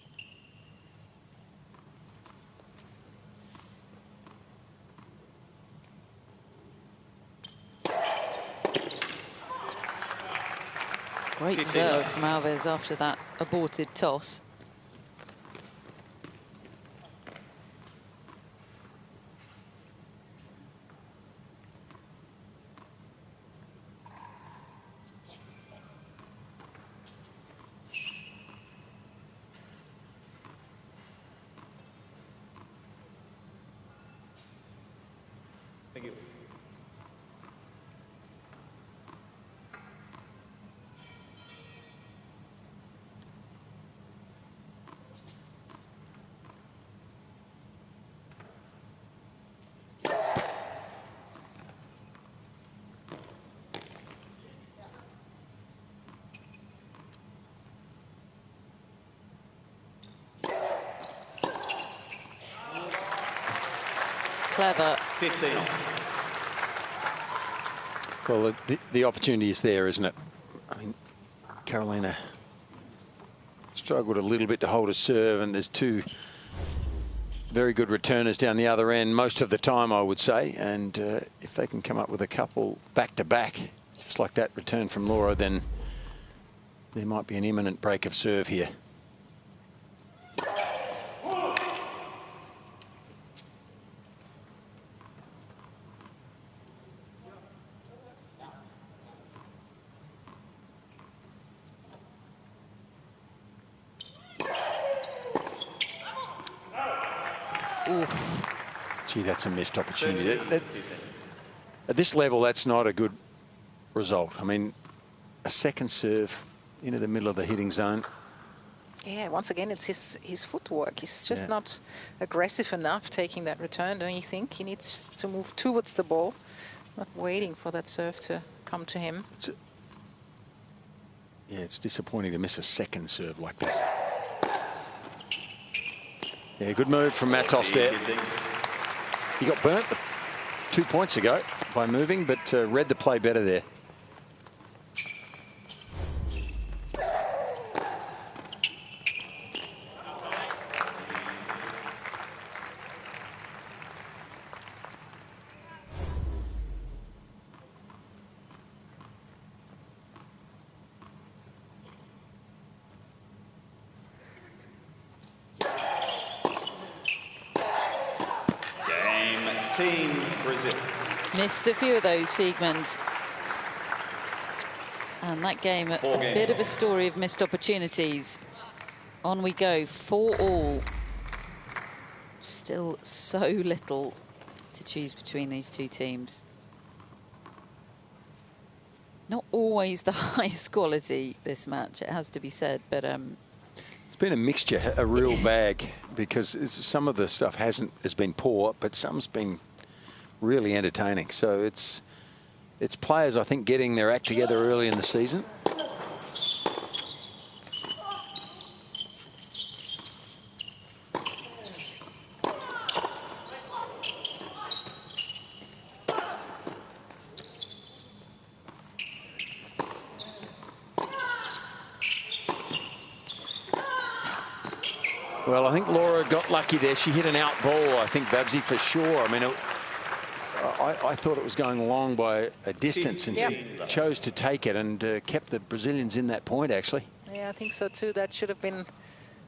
Great serve from Alves after that aborted toss. Thank you. Clever. 15 Well, the opportunity is there, isn't it? I mean, Carolina struggled a little bit to hold a serve, and there's two very good returners down the other end most of the time, I would say. And if they can come up with a couple back-to-back, just like that return from Laura, then there might be an imminent break of serve here. Oof. Gee, that's a missed opportunity. At this level, that's not a good result. I mean, a second serve into the middle of the hitting zone. Yeah, once again, it's his footwork. He's just not aggressive enough taking that return, don't you think? He needs to move towards the ball, not waiting for that serve to come to him. It's disappointing to miss a second serve like that. Yeah, good move from Matos there. He got burnt 2 points ago by moving, but read the play better there. Missed a few of those, Siegemund. And that game, a bit of a story of missed opportunities. On we go, 4-all. Still so little to choose between these two teams. Not always the highest quality, this match, it has to be said, but it's been a mixture, a real bag, because some of the stuff has been poor, but some's been really entertaining. So it's players, I think, getting their act together early in the season. Well, I think Laura got lucky there. She hit an out ball, I think, Babsy, for sure. I mean, I thought it was going long by a distance, and she chose to take it and kept the Brazilians in that point, actually. Yeah, I think so, too. That should have been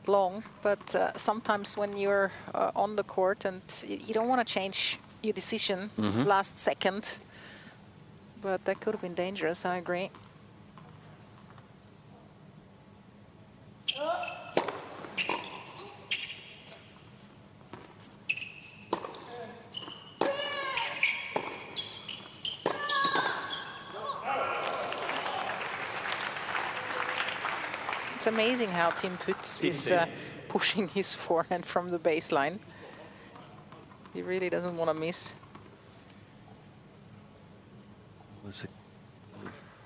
long. But sometimes when you're on the court and you don't want to change your decision last second. But that could have been dangerous, I agree. It's amazing how Tim Puetz is pushing his forehand from the baseline. He really doesn't want to miss. There's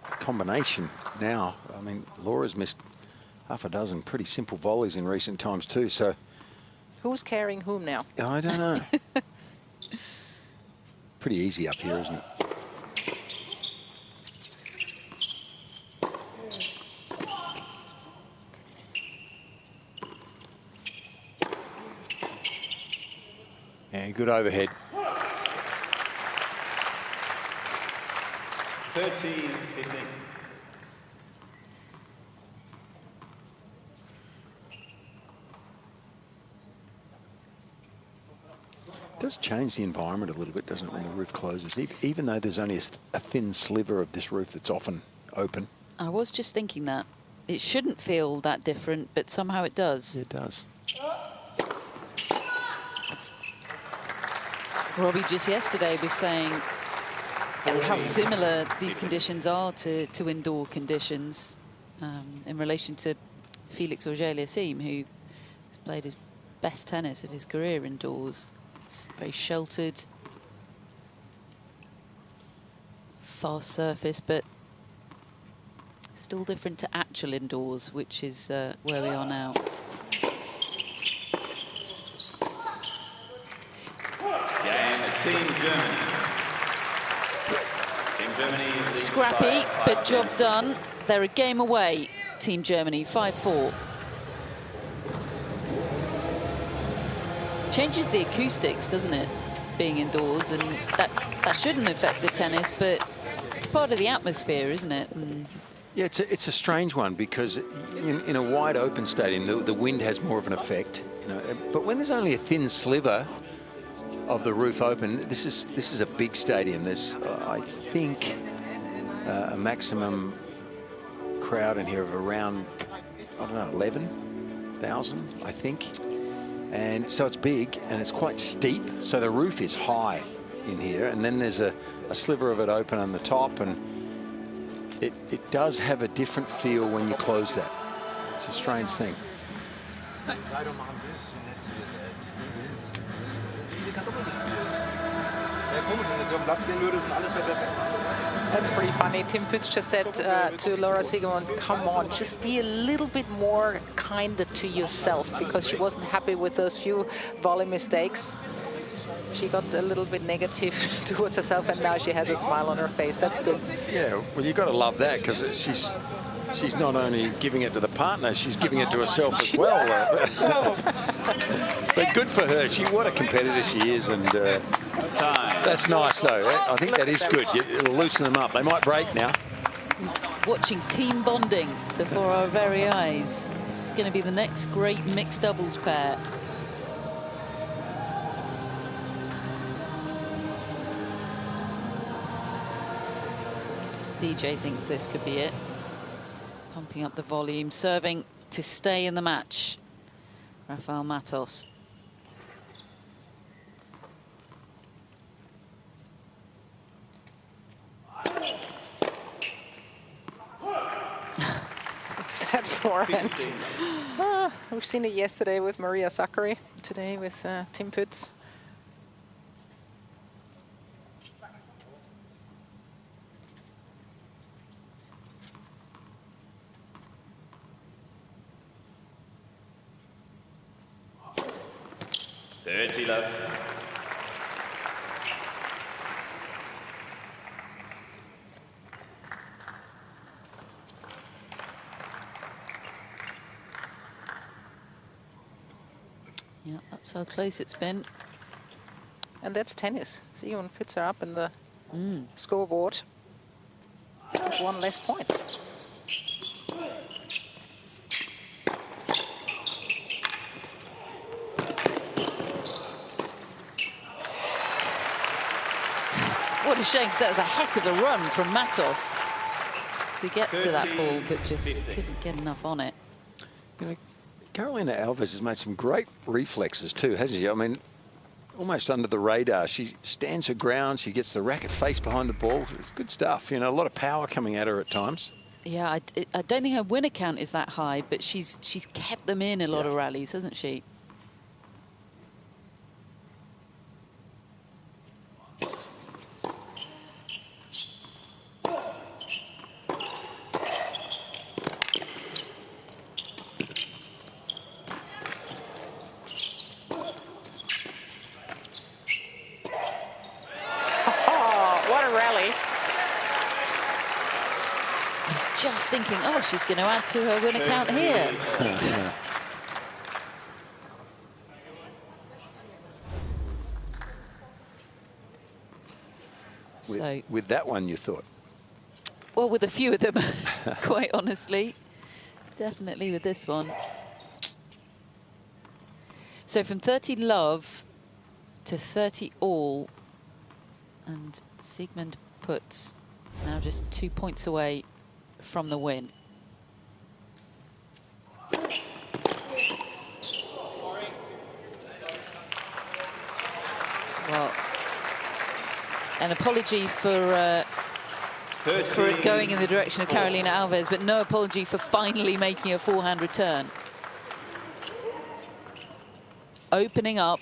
a combination now. I mean, Laura's missed half a dozen pretty simple volleys in recent times too, so... Who's carrying whom now? I don't know. Pretty easy up here, isn't it? Yeah, good overhead. 13-15. It does change the environment a little bit, doesn't it, when the roof closes? Even though there's only a thin sliver of this roof that's often open. I was just thinking that. It shouldn't feel that different, but somehow it does. It does. Robbie just yesterday was saying how similar these conditions are to indoor conditions in relation to Felix Auger-Aliassime, who has played his best tennis of his career indoors. It's very sheltered, fast surface, but still different to actual indoors, which is where we are now. Team Germany. Team Germany. Scrappy, but job done. They're a game away, Team Germany, 5-4. Changes the acoustics, doesn't it, being indoors, and that shouldn't affect the tennis, but it's part of the atmosphere, isn't it? And yeah, it's a strange one, because in a wide open stadium, the wind has more of an effect, you know. But when there's only a thin sliver of the roof open, this is a big stadium. There's I think a maximum crowd in here of around, I don't know, 11,000, I think. And so it's big and it's quite steep, so the roof is high in here, and then there's a sliver of it open on the top, and it does have a different feel when you close that. It's a strange thing. That's pretty funny. Tim Puetz just said to Laura Siegemund, come on, just be a little bit more kinder to yourself, because she wasn't happy with those few volley mistakes. She got a little bit negative towards herself, and now she has a smile on her face. That's good. Yeah, well, you've got to love that, because she's not only giving it to the partner, she's giving it to herself as well. But good for her. What a competitor she is, and that's nice, though. I think that is good. It'll loosen them up. They might break now. watching team bonding before our very eyes. It's going to be the next great mixed doubles pair. DJ thinks this could be it. Pumping up the volume, serving to stay in the match. Rafael Matos. that forehand. We've seen it yesterday with Maria Sakkari, today with Tim Puetz. Dirty love. Yeah, that's how close it's been. And that's tennis. Siegemund puts her up in the scoreboard with 1 less point. What a shame, because that was a heck of a run from Matos to get to that ball, but just couldn't get enough on it. You know, Carolina Alves has made some great reflexes too, hasn't she? I mean, almost under the radar. She stands her ground. She gets the racket face behind the ball. It's good stuff. You know, a lot of power coming at her at times. Yeah, I don't think her winner count is that high, but she's kept them in a lot of rallies, hasn't she? Just thinking, oh, she's going to add to her win account here. With that one, you thought? Well, with a few of them, quite honestly. Definitely with this one. So from 30 love to 30 all, and Siegemund Puetz now just 2 points away from the win. Well, an apology for it going in the direction of Carolina Alves, but no apology for finally making a forehand return. Opening up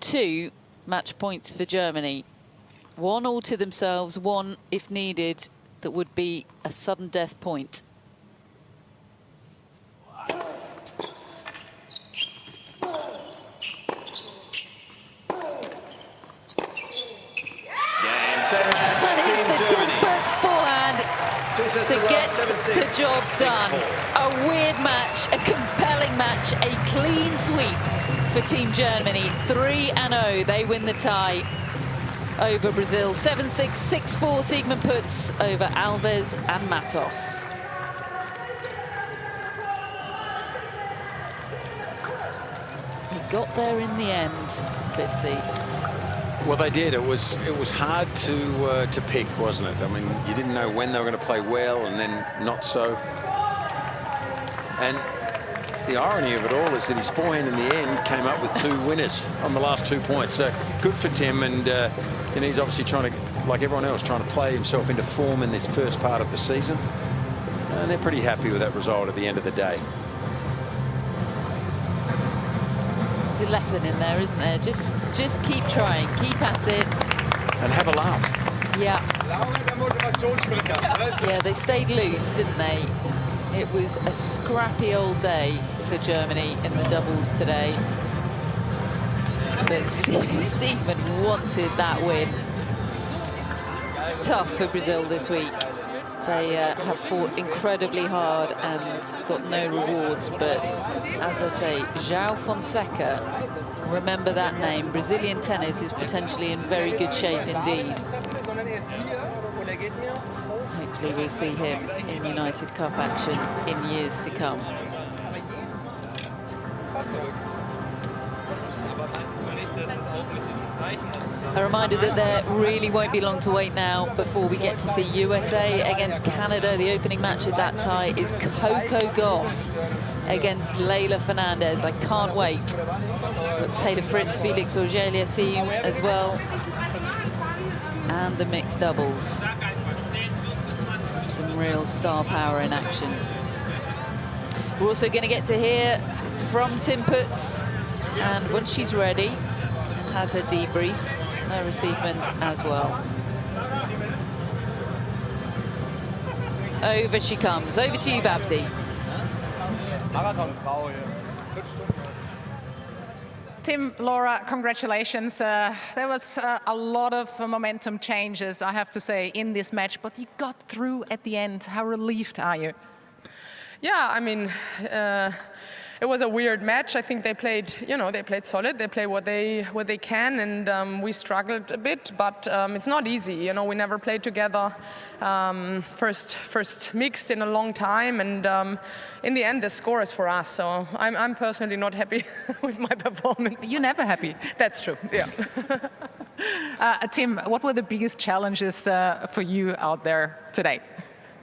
2 match points for Germany. 1 all to themselves, 1 if needed. That would be a sudden death point. That is the Tim Puetz forehand that gets the job done. A weird match, a compelling match, a clean sweep for Team Germany. 3-0, they win the tie over Brazil. 7-6, 6-4, Siegemund Puetz over Alves and Matos. He got there in the end, Fitzy. Well, they did. It was hard to pick, wasn't it? I mean, you didn't know when they were going to play well and then not so. And the irony of it all is that his forehand in the end came up with 2 winners on the last 2 points. So good for Tim, and he's obviously trying to, like everyone else, trying to play himself into form in this first part of the season. And they're pretty happy with that result at the end of the day. There's a lesson in there, isn't there? Just keep trying, keep at it. And have a laugh. Yeah. Yeah, they stayed loose, didn't they? It was a scrappy old day for Germany in the doubles today. But Siegemund wanted that win. Tough for Brazil this week. They have fought incredibly hard and got no rewards. But as I say, João Fonseca, remember that name. Brazilian tennis is potentially in very good shape indeed. Hopefully we'll see him in United Cup action in years to come. A reminder that there really won't be long to wait now before we get to see USA against Canada. The opening match of that tie is Coco Gauff against Leylah Fernandez. I can't wait. Got Taylor Fritz, Felix Auger-Aliassime as well. And the mixed doubles. Some real star power in action. We're also going to get to hear from Tim Puetz, and when she's ready and had her debrief, Laura Siegemund as well. Over she comes. Over to you, Babsy. Tim, Laura, congratulations. There was a lot of momentum changes, I have to say, in this match, but you got through at the end. How relieved are you? Yeah, I mean, it was a weird match. I think they played, you know, they played solid. They play what they can, and we struggled a bit. But it's not easy. You know, we never played together. First mixed in a long time, and in the end, the score is for us. So I'm personally not happy with my performance. You're never happy. That's true. Yeah. Tim, what were the biggest challenges for you out there today?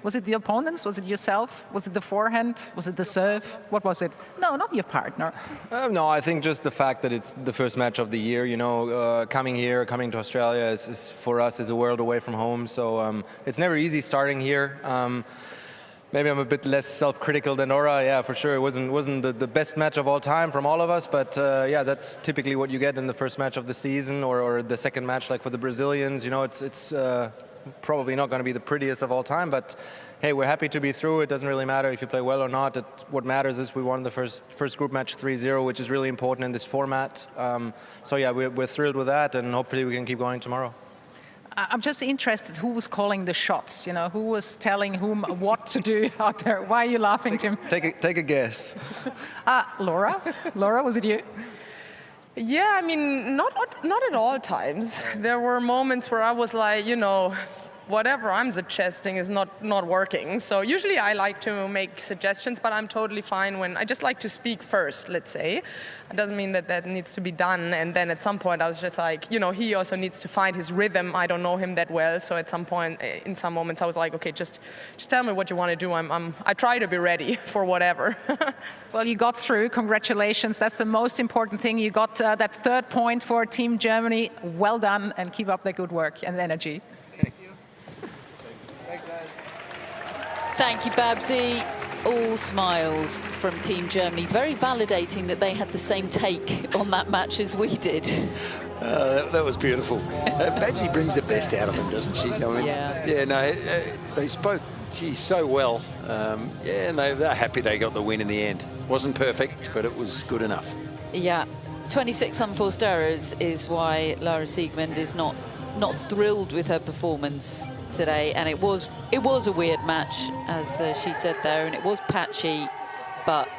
Was it the opponents? Was it yourself? Was it the forehand? Was it the serve? What was it? No, not your partner. No, I think just the fact that it's the first match of the year. You know, coming to Australia is for us is a world away from home. So it's never easy starting here. Maybe I'm a bit less self-critical than Nora. Yeah, for sure, it wasn't the best match of all time from all of us. But yeah, that's typically what you get in the first match of the season, or the second match, like for the Brazilians. You know, it's probably not going to be the prettiest of all time, but hey, we're happy to be through. It doesn't really matter if you play well or not. What matters is we won the first group match 3-0, which is really important in this format. So yeah, we're thrilled with that, and hopefully we can keep going tomorrow. I'm just interested, who was calling the shots? You know, who was telling whom what to do out there? Why are you laughing, Tim? Take a guess. Laura, was it you? Yeah, I mean, not at all times. There were moments where I was like, you know, whatever I'm suggesting is not working. So usually I like to make suggestions, but I'm totally fine when I just like to speak first, let's say. It doesn't mean that needs to be done. And then at some point I was just like, you know, he also needs to find his rhythm. I don't know him that well. So at some point, in some moments, I was like, okay, just tell me what you want to do. I try to be ready for whatever. Well, you got through. Congratulations. That's the most important thing. You got that third point for Team Germany. Well done, and keep up the good work and energy. Thanks. Thank you, Babsy. All smiles from Team Germany. Very validating that they had the same take on that match as we did. That was beautiful. Babsy brings the best out of them, doesn't she? I mean, yeah, no, they spoke, so well. Yeah, no, they're happy they got the win in the end. Wasn't perfect, but it was good enough. Yeah, 26 unforced errors is why Laura Siegemund is not thrilled with her performance today, and it was a weird match, as she said there, and it was patchy, but